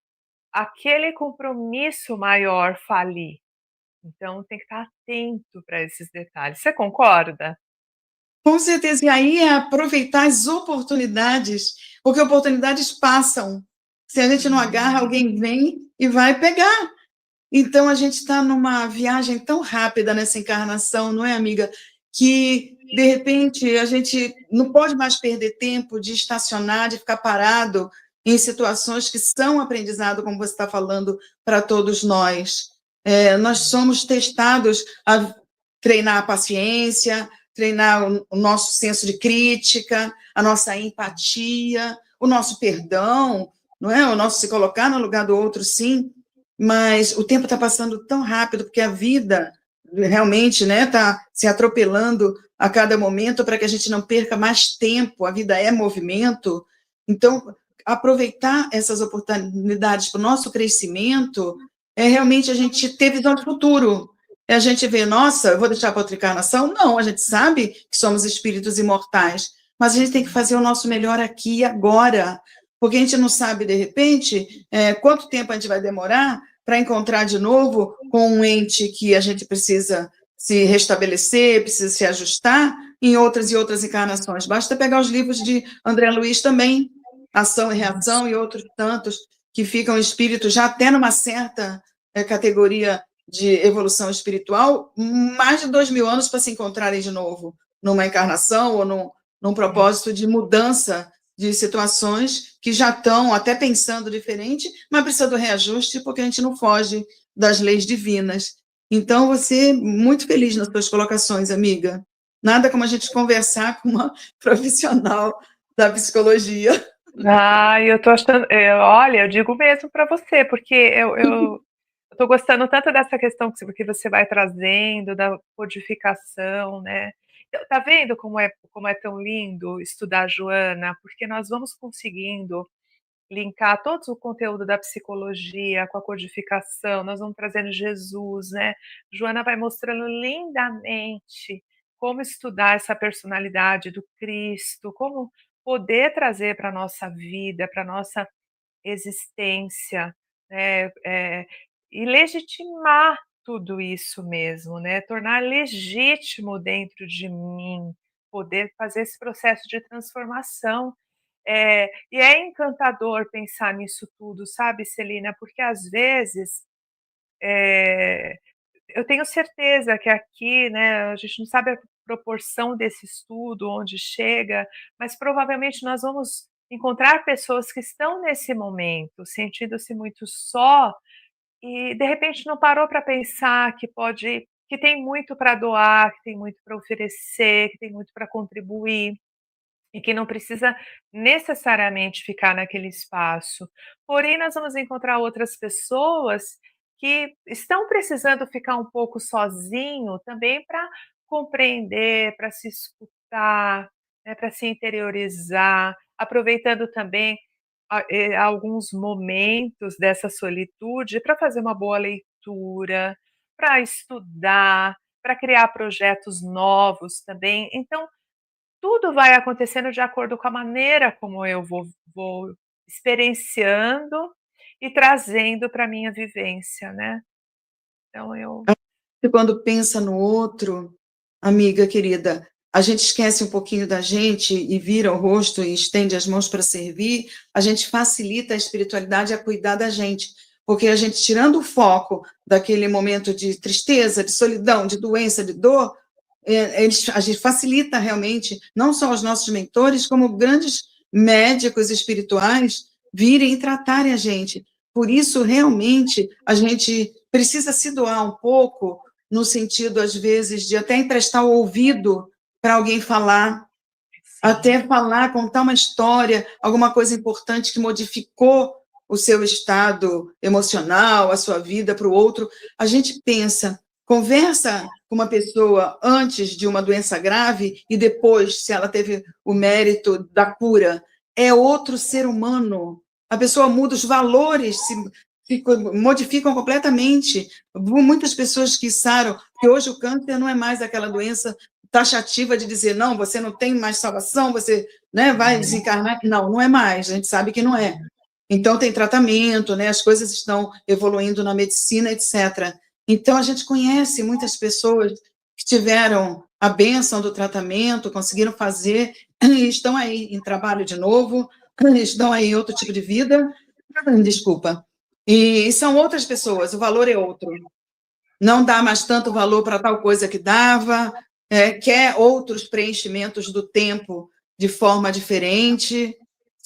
aquele compromisso maior falir. Então tem que estar atento para esses detalhes. Você concorda? Com certeza, e aí é aproveitar as oportunidades, porque oportunidades passam. Se a gente não agarra, alguém vem e vai pegar. Então, a gente está numa viagem tão rápida nessa encarnação, não é, amiga? Que, de repente, a gente não pode mais perder tempo de estacionar, de ficar parado em situações que são aprendizado, como você está falando, para todos nós. Nós somos testados a treinar a paciência, treinar o nosso senso de crítica, a nossa empatia, o nosso perdão, não é? O nosso se colocar no lugar do outro, sim, mas o tempo está passando tão rápido, porque a vida realmente está se atropelando a cada momento para que a gente não perca mais tempo, a vida é movimento, então aproveitar essas oportunidades para o nosso crescimento é realmente a gente ter visão de futuro, é a gente ver, nossa, eu vou deixar para outra encarnação? Não, a gente sabe que somos espíritos imortais, mas a gente tem que fazer o nosso melhor aqui e agora, porque a gente não sabe, de repente, quanto tempo a gente vai demorar para encontrar de novo com um ente que a gente precisa se restabelecer, precisa se ajustar em outras e outras encarnações. Basta pegar os livros de André Luiz também, Ação e Reação e outros tantos, que ficam espíritos já até numa certa categoria de evolução espiritual, mais de 2.000 anos para se encontrarem de novo, numa encarnação ou num propósito de mudança de situações que já estão até pensando diferente, mas precisa do reajuste, porque a gente não foge das leis divinas. Então, você muito feliz nas suas colocações, amiga. Nada como a gente conversar com uma profissional da psicologia. Ah, eu tô achando, olha, eu digo mesmo para você, porque eu tô gostando tanto dessa questão que você vai trazendo, da codificação, né. Então, tá vendo como é tão lindo estudar a Joana? Porque nós vamos conseguindo linkar todo o conteúdo da psicologia com a codificação, nós vamos trazendo Jesus, né. Joana vai mostrando lindamente como estudar essa personalidade do Cristo, como poder trazer para a nossa vida, para a nossa existência, né, e legitimar tudo isso mesmo, né, tornar legítimo dentro de mim, poder fazer esse processo de transformação. E é encantador pensar nisso tudo, sabe, Celina, porque às vezes, eh, eu tenho certeza que aqui, né, a gente não sabe a proporção desse estudo, onde chega, mas provavelmente nós vamos encontrar pessoas que estão nesse momento, sentindo-se muito só, e de repente não parou para pensar que tem muito para doar, que tem muito para oferecer, que tem muito para contribuir. E que não precisa necessariamente ficar naquele espaço. Porém, nós vamos encontrar outras pessoas que estão precisando ficar um pouco sozinho também para compreender, para se escutar, né, para se interiorizar, aproveitando também alguns momentos dessa solitude para fazer uma boa leitura, para estudar, para criar projetos novos também. Então, tudo vai acontecendo de acordo com a maneira como eu vou experienciando e trazendo para minha vivência, né. Então eu E quando pensa no outro, amiga querida, a gente esquece um pouquinho da gente e vira o rosto e estende as mãos para servir, a gente facilita a espiritualidade a cuidar da gente, porque a gente tirando o foco daquele momento de tristeza, de solidão, de doença, de dor, a gente facilita realmente, não só os nossos mentores, como grandes médicos espirituais virem e tratarem a gente. Por isso, realmente, a gente precisa se doar um pouco, no sentido, às vezes, de até emprestar o ouvido para alguém falar, sim, até falar, contar uma história, alguma coisa importante que modificou o seu estado emocional, a sua vida para o outro. A gente pensa, conversa com uma pessoa antes de uma doença grave e depois, se ela teve o mérito da cura, é outro ser humano. A pessoa muda, os valores se modificam completamente. Muitas pessoas que saram, porque hoje o câncer não é mais aquela doença taxativa de dizer, não, você não tem mais salvação, você, né, vai desencarnar. Não, não é mais, a gente sabe que não é. Então, tem tratamento, né, as coisas estão evoluindo na medicina, etc. Então, a gente conhece muitas pessoas que tiveram a bênção do tratamento, conseguiram fazer, e estão aí em trabalho de novo, estão aí em outro tipo de vida, desculpa. E são outras pessoas, o valor é outro. Não dá mais tanto valor para tal coisa que dava, quer outros preenchimentos do tempo de forma diferente,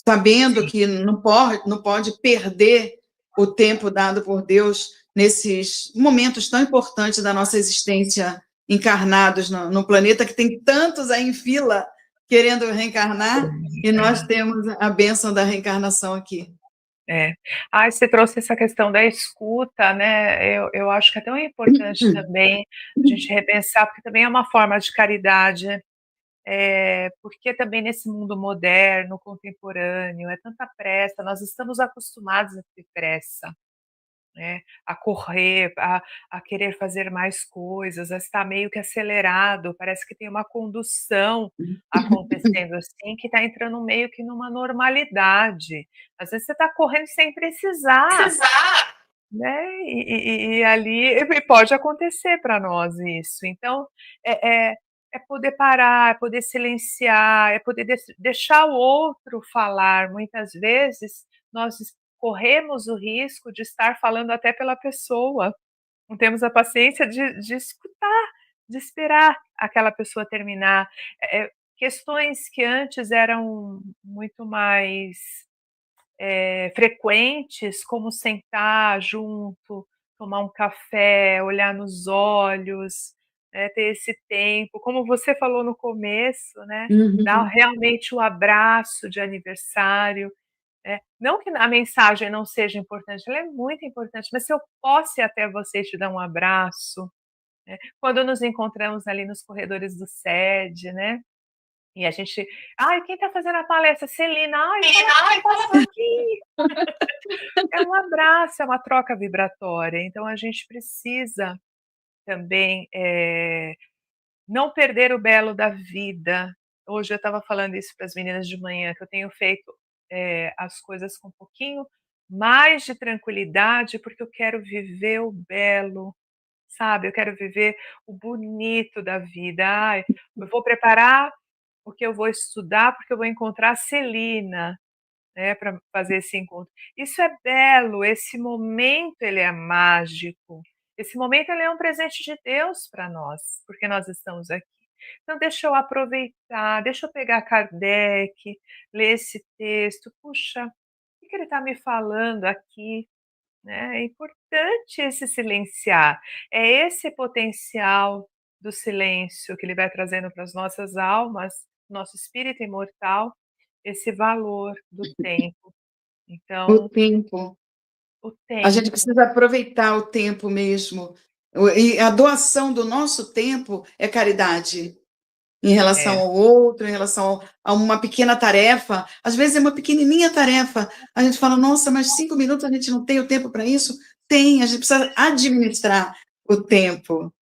sabendo sim. que não pode perder o tempo dado por Deus nesses momentos tão importantes da nossa existência encarnados no planeta, que tem tantos aí em fila querendo reencarnar, e nós temos a bênção da reencarnação aqui. É. Ah, você trouxe essa questão da escuta, né, eu acho que é tão importante também a gente repensar, porque também é uma forma de caridade, porque também nesse mundo moderno, contemporâneo, é tanta pressa, nós estamos acostumados a ter pressa, né, a correr, a querer fazer mais coisas, a estar meio que acelerado, parece que tem uma condução acontecendo assim, que está entrando meio que numa normalidade. Às vezes você está correndo sem precisar, né, e ali e pode acontecer para nós isso. Então, é poder parar, é poder silenciar, é poder deixar o outro falar. Muitas vezes nós corremos o risco de estar falando até pela pessoa, não temos a paciência de escutar, de esperar aquela pessoa terminar. Questões que antes eram muito mais frequentes, como sentar junto, tomar um café, olhar nos olhos, ter esse tempo, como você falou no começo, né, dar Uhum. realmente o abraço de aniversário, não que a mensagem não seja importante, ela é muito importante, mas se eu posso ir até você e te dar um abraço, né, quando nos encontramos ali nos corredores do SED, né, e a gente: "Ai, quem está fazendo a palestra? Celina. Ai, fala para ela passar aqui". É um abraço, é uma troca vibratória, então a gente precisa também, não perder o belo da vida. Hoje eu estava falando isso para as meninas de manhã, que eu tenho feito, as coisas com um pouquinho mais de tranquilidade, porque eu quero viver o belo, sabe, eu quero viver o bonito da vida. "Ai, eu vou preparar o que eu vou estudar, porque eu vou encontrar a Celina". Né, para fazer esse encontro. Isso é belo, esse momento ele é mágico, esse momento ele é um presente de Deus para nós, porque nós estamos aqui. Então deixa eu aproveitar, deixa eu pegar Kardec, ler esse texto, puxa, o que ele está me falando aqui, né, é importante esse silenciar, é esse potencial do silêncio que ele vai trazendo para as nossas almas, nosso espírito imortal, esse valor do tempo. O Então, tempo. o A gente tempo, precisa aproveitar o tempo mesmo. E a doação do nosso tempo é caridade. em relação ao outro, em relação a uma pequena tarefa. Às vezes é uma pequenininha tarefa. A gente fala, nossa, mas 5 minutos a gente não tem o tempo para isso? Tem, a gente precisa administrar o tempo.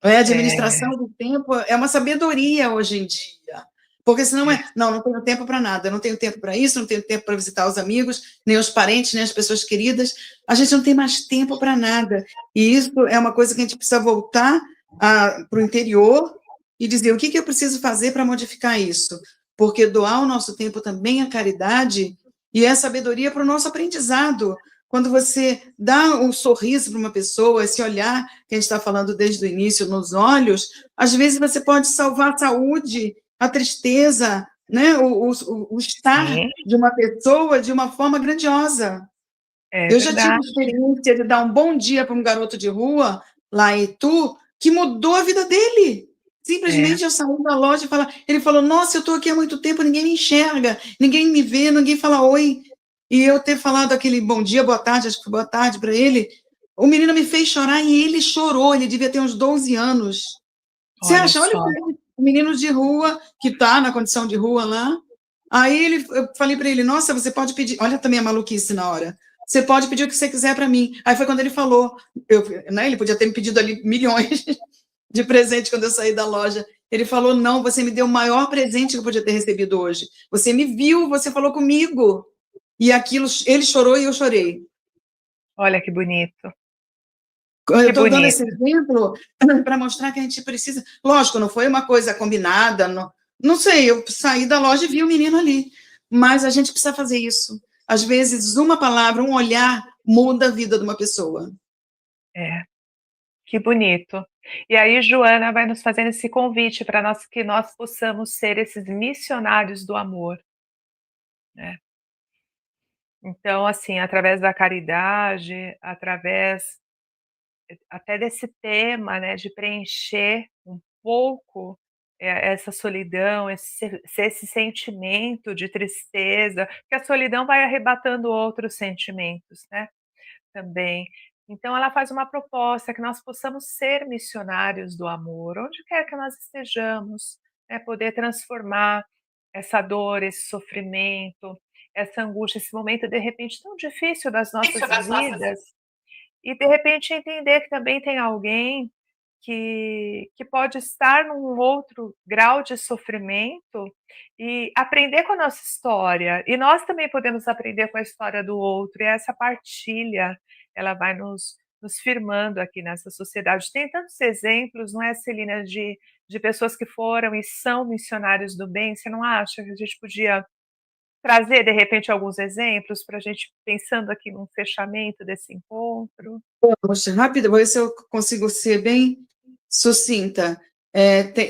A administração do tempo é uma sabedoria hoje em dia. Porque senão não tenho tempo para nada, não tenho tempo para isso, não tenho tempo para visitar os amigos, nem os parentes, nem as pessoas queridas. A gente não tem mais tempo para nada. E isso é uma coisa que a gente precisa voltar para o interior e dizer o que eu preciso fazer para modificar isso. Porque doar o nosso tempo também é caridade e é sabedoria para o nosso aprendizado. Quando você dá um sorriso para uma pessoa, esse olhar que a gente está falando desde o início, nos olhos, às vezes você pode salvar a saúde, a tristeza, né? o estar de uma pessoa de uma forma grandiosa. Eu já tive a experiência de dar um bom dia para um garoto de rua, lá em Itu, que mudou a vida dele. Simplesmente eu saí da loja e ele falou, nossa, eu estou aqui há muito tempo, ninguém me enxerga, ninguém me vê, ninguém fala oi. E eu ter falado aquele bom dia, boa tarde, acho que foi boa tarde para ele, o menino me fez chorar e ele chorou, ele devia ter uns 12 anos. Você acha? Olha o menino de rua, que está na condição de rua lá. Aí eu falei para ele, nossa, você pode pedir, olha também a maluquice na hora, você pode pedir o que você quiser para mim. Aí foi quando ele falou, ele podia ter me pedido ali milhões de presente quando eu saí da loja. Ele falou, não, você me deu o maior presente que eu podia ter recebido hoje. Você me viu, você falou comigo. E aquilo, ele chorou e eu chorei. Olha que bonito. Eu estou dando esse exemplo para mostrar que a gente precisa... Lógico, não foi uma coisa combinada, não sei, eu saí da loja e vi o menino ali. Mas a gente precisa fazer isso. Às vezes, uma palavra, um olhar muda a vida de uma pessoa. Que bonito. E aí, Joana vai nos fazendo esse convite para que nós possamos ser esses missionários do amor, né? Então, assim, através da caridade, através até desse tema, né, de preencher um pouco essa solidão, esse sentimento de tristeza, porque a solidão vai arrebatando outros sentimentos, né, também. Então ela faz uma proposta que nós possamos ser missionários do amor, onde quer que nós estejamos, né, poder transformar essa dor, esse sofrimento, essa angústia, esse momento de repente tão difícil das nossas vidas, e de repente entender que também tem alguém que pode estar num outro grau de sofrimento e aprender com a nossa história. E nós também podemos aprender com a história do outro, e essa partilha, ela vai nos firmando aqui nessa sociedade. Tem tantos exemplos, não é, Celina, de pessoas que foram e são missionários do bem, você não acha que a gente podia trazer, de repente, alguns exemplos para a gente, pensando aqui num fechamento desse encontro? Vamos, rápido, vou ver se eu consigo ser bem sucinta.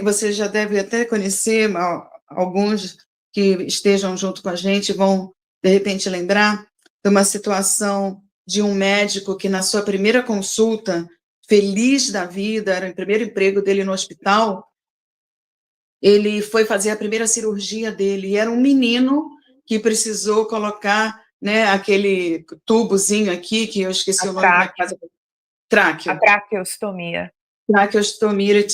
Você já deve até conhecer, alguns que estejam junto com a gente vão, de repente, lembrar de uma situação de um médico que, na sua primeira consulta, feliz da vida, era o primeiro emprego dele no hospital, ele foi fazer a primeira cirurgia dele, e era um menino que precisou colocar, né, aquele tubozinho aqui, que eu esqueci o nome, tráqueo. A traqueostomia. Traqueostomia,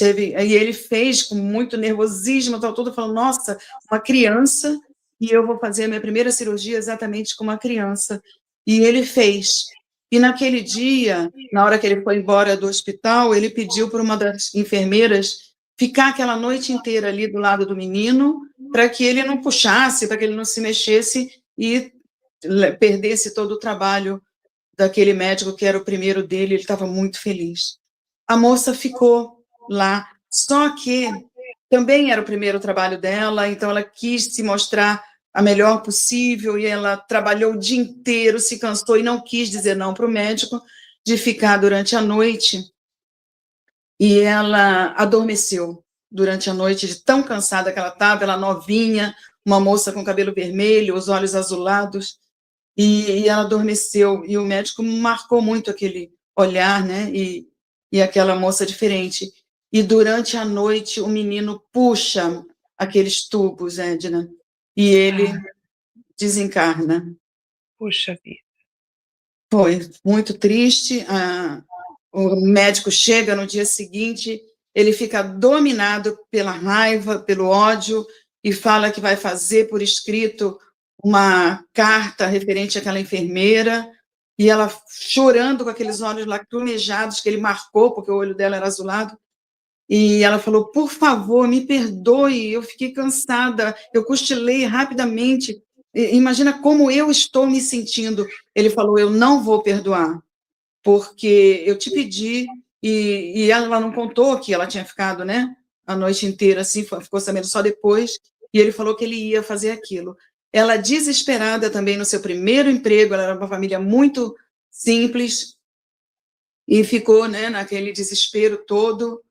e ele fez com muito nervosismo, tal, tudo, falando, nossa, uma criança, e eu vou fazer a minha primeira cirurgia exatamente com uma criança. E ele fez. E naquele dia, na hora que ele foi embora do hospital, ele pediu para uma das enfermeiras ficar aquela noite inteira ali do lado do menino, para que ele não puxasse, para que ele não se mexesse e perdesse todo o trabalho daquele médico que era o primeiro dele. Ele estava muito feliz. A moça ficou lá, só que também era o primeiro trabalho dela, então ela quis se mostrar a melhor possível, e ela trabalhou o dia inteiro, se cansou e não quis dizer não para o médico, de ficar durante a noite, e ela adormeceu durante a noite, de tão cansada que ela estava, ela novinha, uma moça com cabelo vermelho, os olhos azulados, e ela adormeceu, e o médico marcou muito aquele olhar, né, e aquela moça diferente. E durante a noite o menino puxa aqueles tubos, Edna, e ele desencarna. Puxa vida. Foi muito triste. O médico chega no dia seguinte ele fica dominado pela raiva, pelo ódio, e fala que vai fazer por escrito uma carta referente àquela enfermeira, e ela chorando com aqueles olhos lacrimejados que ele marcou, porque o olho dela era azulado, e ela falou, por favor, me perdoe, eu fiquei cansada, eu cochilei rapidamente, imagina como eu estou me sentindo. Ele falou, eu não vou perdoar, porque eu te pedi, e ela não contou que ela tinha ficado, né, a noite inteira, assim, ficou sabendo só depois, e ele falou que ele ia fazer aquilo. Ela, desesperada também no seu primeiro emprego, ela era uma família muito simples, e ficou, né, naquele desespero todo.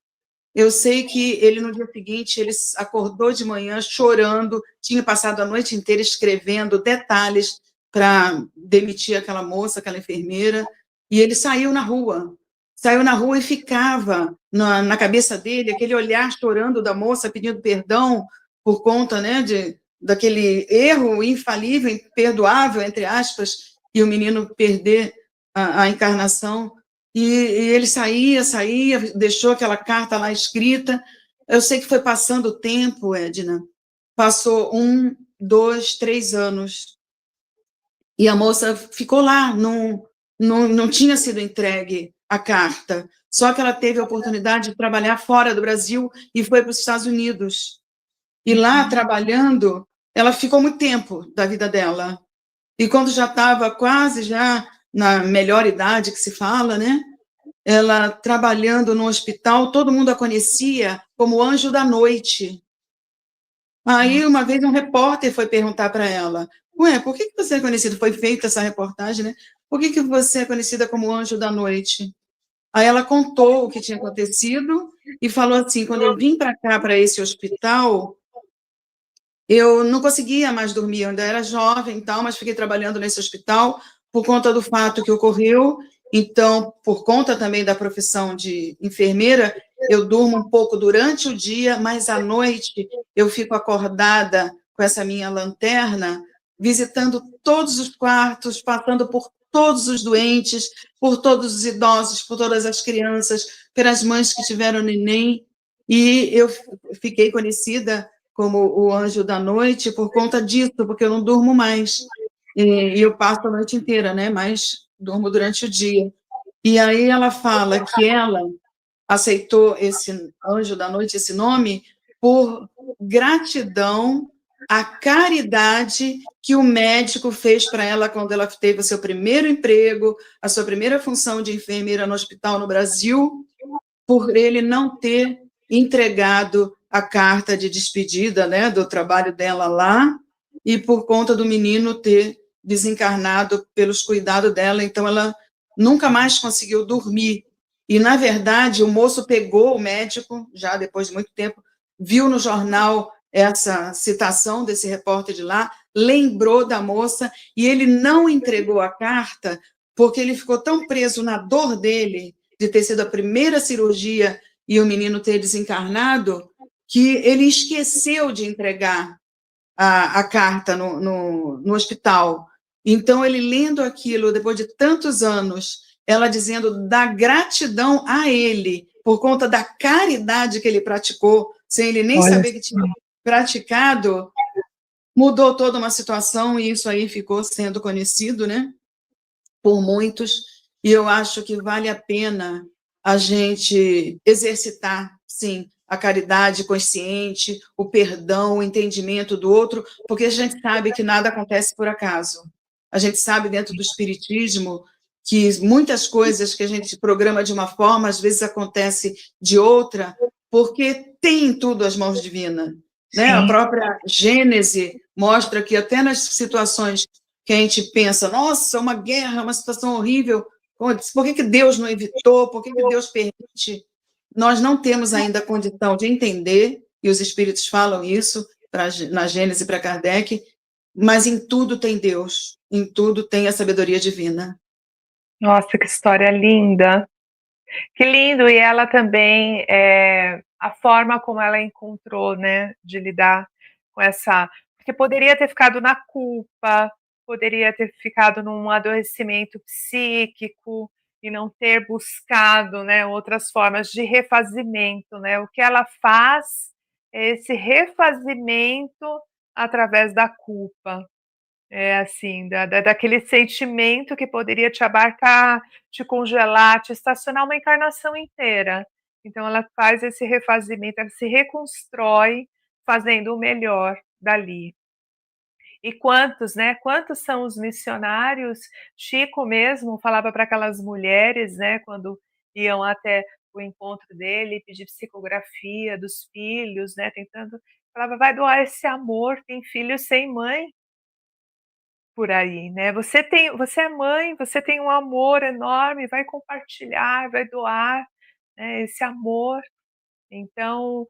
Eu sei que ele, no dia seguinte, ele acordou de manhã chorando, tinha passado a noite inteira escrevendo detalhes para demitir aquela moça, aquela enfermeira, e ele saiu na rua e ficava na cabeça dele aquele olhar chorando da moça, pedindo perdão por conta, né, daquele erro infalível, imperdoável, entre aspas, e o menino perder a encarnação. E ele saía, deixou aquela carta lá escrita. Eu sei que foi passando o tempo, Edna, passou 1, 2, 3 anos, e a moça ficou lá, não tinha sido entregue a carta, só que ela teve a oportunidade de trabalhar fora do Brasil e foi para os Estados Unidos. E lá, trabalhando, ela ficou muito tempo da vida dela. E quando já estava quase já na melhor idade que se fala, né? Ela trabalhando no hospital, todo mundo a conhecia como Anjo da Noite. Aí, uma vez, um repórter foi perguntar para ela, ué, por que você é conhecida? Foi feita essa reportagem, né? Por que você é conhecida como Anjo da Noite? Aí ela contou o que tinha acontecido e falou assim, quando eu vim para cá, para esse hospital, eu não conseguia mais dormir, eu ainda era jovem e tal, mas fiquei trabalhando nesse hospital por conta do fato que ocorreu. Então, por conta também da profissão de enfermeira, eu durmo um pouco durante o dia, mas à noite eu fico acordada com essa minha lanterna, visitando todos os quartos, passando por todos os doentes, por todos os idosos, por todas as crianças, pelas mães que tiveram neném, e eu fiquei conhecida como o anjo da noite por conta disso, porque eu não durmo mais. E eu passo a noite inteira, né? Mas durmo durante o dia. E aí ela fala que ela aceitou esse anjo da noite, esse nome, por gratidão à caridade que o médico fez para ela quando ela teve o seu primeiro emprego, a sua primeira função de enfermeira no hospital no Brasil, por ele não ter entregado a carta de despedida, né, do trabalho dela lá, e por conta do menino ter desencarnado pelos cuidados dela, então ela nunca mais conseguiu dormir. E, na verdade, o moço pegou o médico, já depois de muito tempo, viu no jornal essa citação desse repórter de lá, lembrou da moça, e ele não entregou a carta porque ele ficou tão preso na dor dele, de ter sido a primeira cirurgia e o menino ter desencarnado, que ele esqueceu de entregar a carta no hospital. Então, ele lendo aquilo, depois de tantos anos, ela dizendo da gratidão a ele, por conta da caridade que ele praticou, sem ele nem saber que tinha praticado, mudou toda uma situação, e isso aí ficou sendo conhecido, né, por muitos, e eu acho que vale a pena a gente exercitar, sim, a caridade consciente, o perdão, o entendimento do outro, porque a gente sabe que nada acontece por acaso. A gente sabe, dentro do espiritismo, que muitas coisas que a gente programa de uma forma, às vezes acontece de outra, porque tem em tudo as mãos divinas, né? A própria Gênese mostra que até nas situações que a gente pensa, nossa, uma guerra, uma situação horrível, por que Deus não evitou, por que Deus permite? Nós não temos ainda a condição de entender, e os espíritos falam isso na Gênese para Kardec, mas em tudo tem Deus, em tudo tem a sabedoria divina. Nossa, que história linda! Que lindo! E ela também, a forma como ela encontrou, né, de lidar com essa... Porque poderia ter ficado na culpa, poderia ter ficado num adoecimento psíquico, e não ter buscado, né, outras formas de refazimento, né? O que ela faz é esse refazimento através da culpa. É assim, daquele sentimento que poderia te abarcar, te congelar, te estacionar uma encarnação inteira. Então ela faz esse refazimento, ela se reconstrói fazendo o melhor dali. E quantos, né? Quantos são os missionários? Chico mesmo falava para aquelas mulheres, né? Quando iam até o encontro dele, pedir psicografia dos filhos, né? Tentando, falava, vai doar esse amor. Tem filhos sem mãe por aí, né? Você é mãe, você tem um amor enorme, vai compartilhar, vai doar, né, esse amor. Então,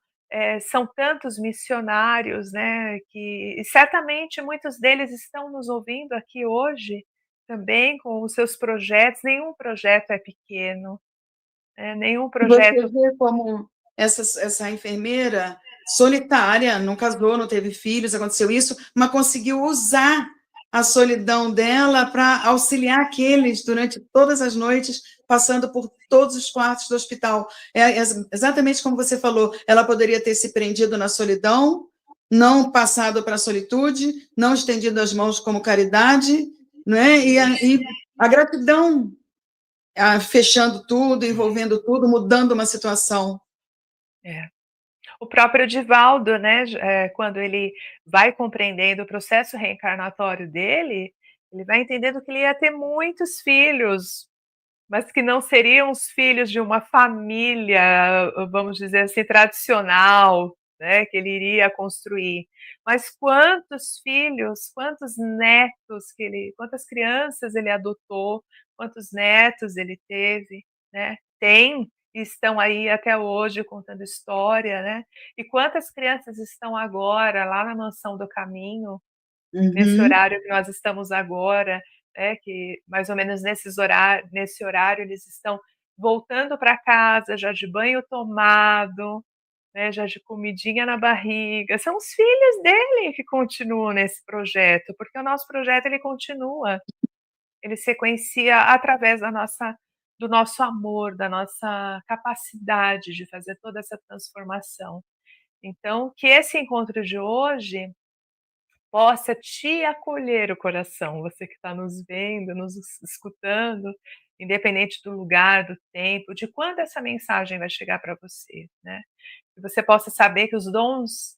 são tantos missionários, né, que e certamente muitos deles estão nos ouvindo aqui hoje, também com os seus projetos, nenhum projeto é pequeno, né, nenhum E você projeto. vê como essa enfermeira solitária, não casou, não teve filhos, aconteceu isso, mas conseguiu usar a solidão dela para auxiliar aqueles durante todas as noites, passando por todos os quartos do hospital. É exatamente como você falou, ela poderia ter se prendido na solidão, não passado para a solitude, não estendido as mãos como caridade, né? E a gratidão fechando tudo, envolvendo tudo, mudando uma situação. É. O próprio Divaldo, né, quando ele vai compreendendo o processo reencarnatório dele, ele vai entendendo que ele ia ter muitos filhos, mas que não seriam os filhos de uma família, vamos dizer assim, tradicional, né, que ele iria construir. Mas quantos filhos, quantos netos quantas crianças ele adotou, quantos netos ele teve, né? Tem e estão aí até hoje contando história, né? E quantas crianças estão agora lá na Mansão do Caminho, nesse horário que nós estamos agora, que mais ou menos nesse horário eles estão voltando para casa, já de banho tomado, né, já de comidinha na barriga. São os filhos dele que continuam nesse projeto, porque o nosso projeto ele continua, ele sequencia através do nosso amor, da nossa capacidade de fazer toda essa transformação. Então, que esse encontro de hoje possa te acolher o coração, você que está nos vendo, nos escutando, independente do lugar, do tempo, de quando essa mensagem vai chegar para você, né? Que você possa saber que os dons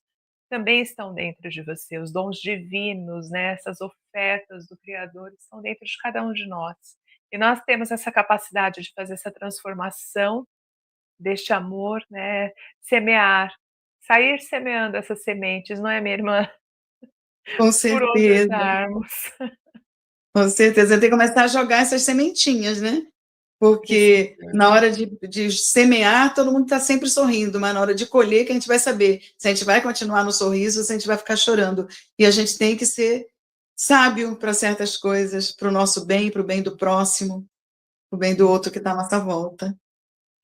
também estão dentro de você, os dons divinos, né? Essas ofertas do Criador estão dentro de cada um de nós. E nós temos essa capacidade de fazer essa transformação deste amor, né? Semear, sair semeando essas sementes, não é, minha irmã? Com Por onde certeza, andarmos. com certeza. Tem que começar a jogar essas sementinhas, né? Porque na hora de semear, todo mundo está sempre sorrindo, mas na hora de colher que a gente vai saber se a gente vai continuar no sorriso ou se a gente vai ficar chorando. E a gente tem que ser sábio para certas coisas, para o nosso bem, para o bem do próximo, para o bem do outro que está à nossa volta.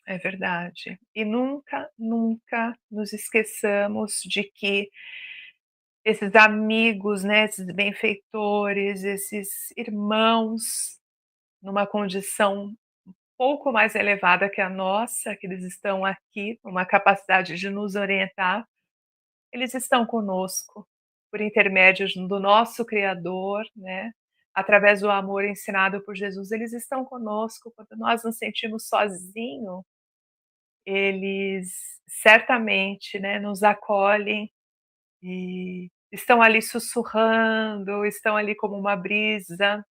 É verdade. E nunca, nunca nos esqueçamos de que esses amigos, né, esses benfeitores, esses irmãos, numa condição um pouco mais elevada que a nossa, que eles estão aqui, uma capacidade de nos orientar, eles estão conosco, por intermédio do nosso Criador, né? Através do amor ensinado por Jesus, eles estão conosco. Quando nós nos sentimos sozinhos, eles certamente, né, nos acolhem e estão ali sussurrando, estão ali como uma brisa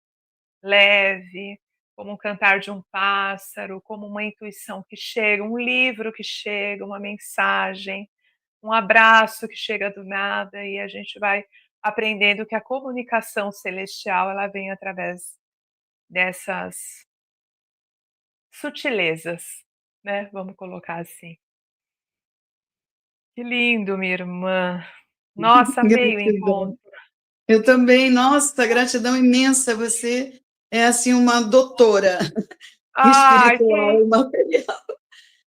leve, como um cantar de um pássaro, como uma intuição que chega, um livro que chega, uma mensagem, um abraço que chega do nada, e a gente vai aprendendo que a comunicação celestial ela vem através dessas sutilezas, né? Vamos colocar assim. Que lindo, minha irmã. Nossa, amei o Gratidão. encontro. Eu também, nossa, gratidão imensa. Você é assim uma doutora Ai, espiritual que e material.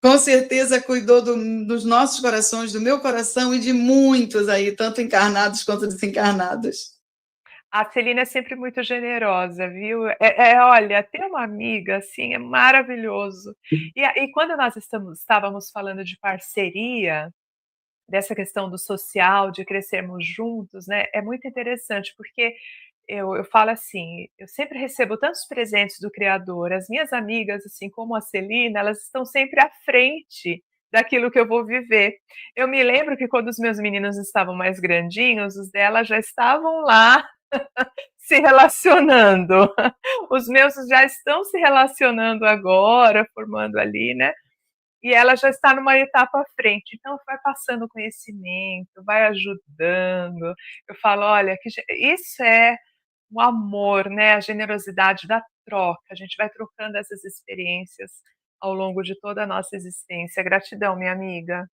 Com certeza cuidou dos nossos corações, do meu coração e de muitos aí, tanto encarnados quanto desencarnados. A Celina é sempre muito generosa, viu? Olha, ter uma amiga assim é maravilhoso. E quando nós estávamos falando de parceria, dessa questão do social, de crescermos juntos, né? É muito interessante, porque eu falo assim, eu sempre recebo tantos presentes do Criador, as minhas amigas, assim como a Celina, elas estão sempre à frente daquilo que eu vou viver. Eu me lembro que quando os meus meninos estavam mais grandinhos, os dela já estavam lá se relacionando. Os meus já estão se relacionando agora, formando ali, né? E ela já está numa etapa à frente, então vai passando conhecimento, vai ajudando. Eu falo, olha, isso é o amor, né? A generosidade da troca. A gente vai trocando essas experiências ao longo de toda a nossa existência. Gratidão, minha amiga.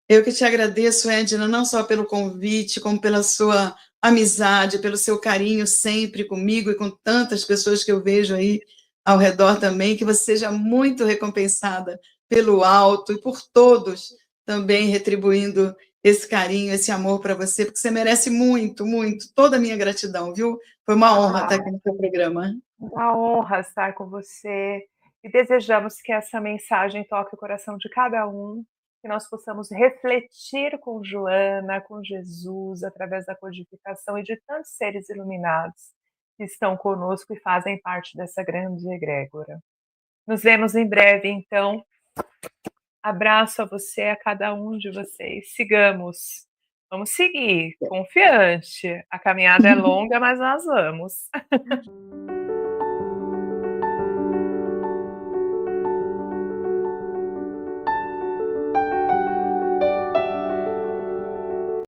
Eu que te agradeço, Edna, não só pelo convite, como pela sua amizade, pelo seu carinho sempre comigo e com tantas pessoas que eu vejo aí ao redor também, que você seja muito recompensada pelo alto e por todos também retribuindo esse carinho, esse amor para você, porque você merece muito, muito, toda a minha gratidão, viu? Foi uma honra estar aqui no seu programa. Uma honra estar com você e desejamos que essa mensagem toque o coração de cada um, que nós possamos refletir com Joana, com Jesus, através da codificação e de tantos seres iluminados que estão conosco e fazem parte dessa grande egrégora. Nos vemos em breve, então. Abraço a você, a cada um de vocês. Sigamos. Vamos seguir, confiante. A caminhada é longa, mas nós vamos.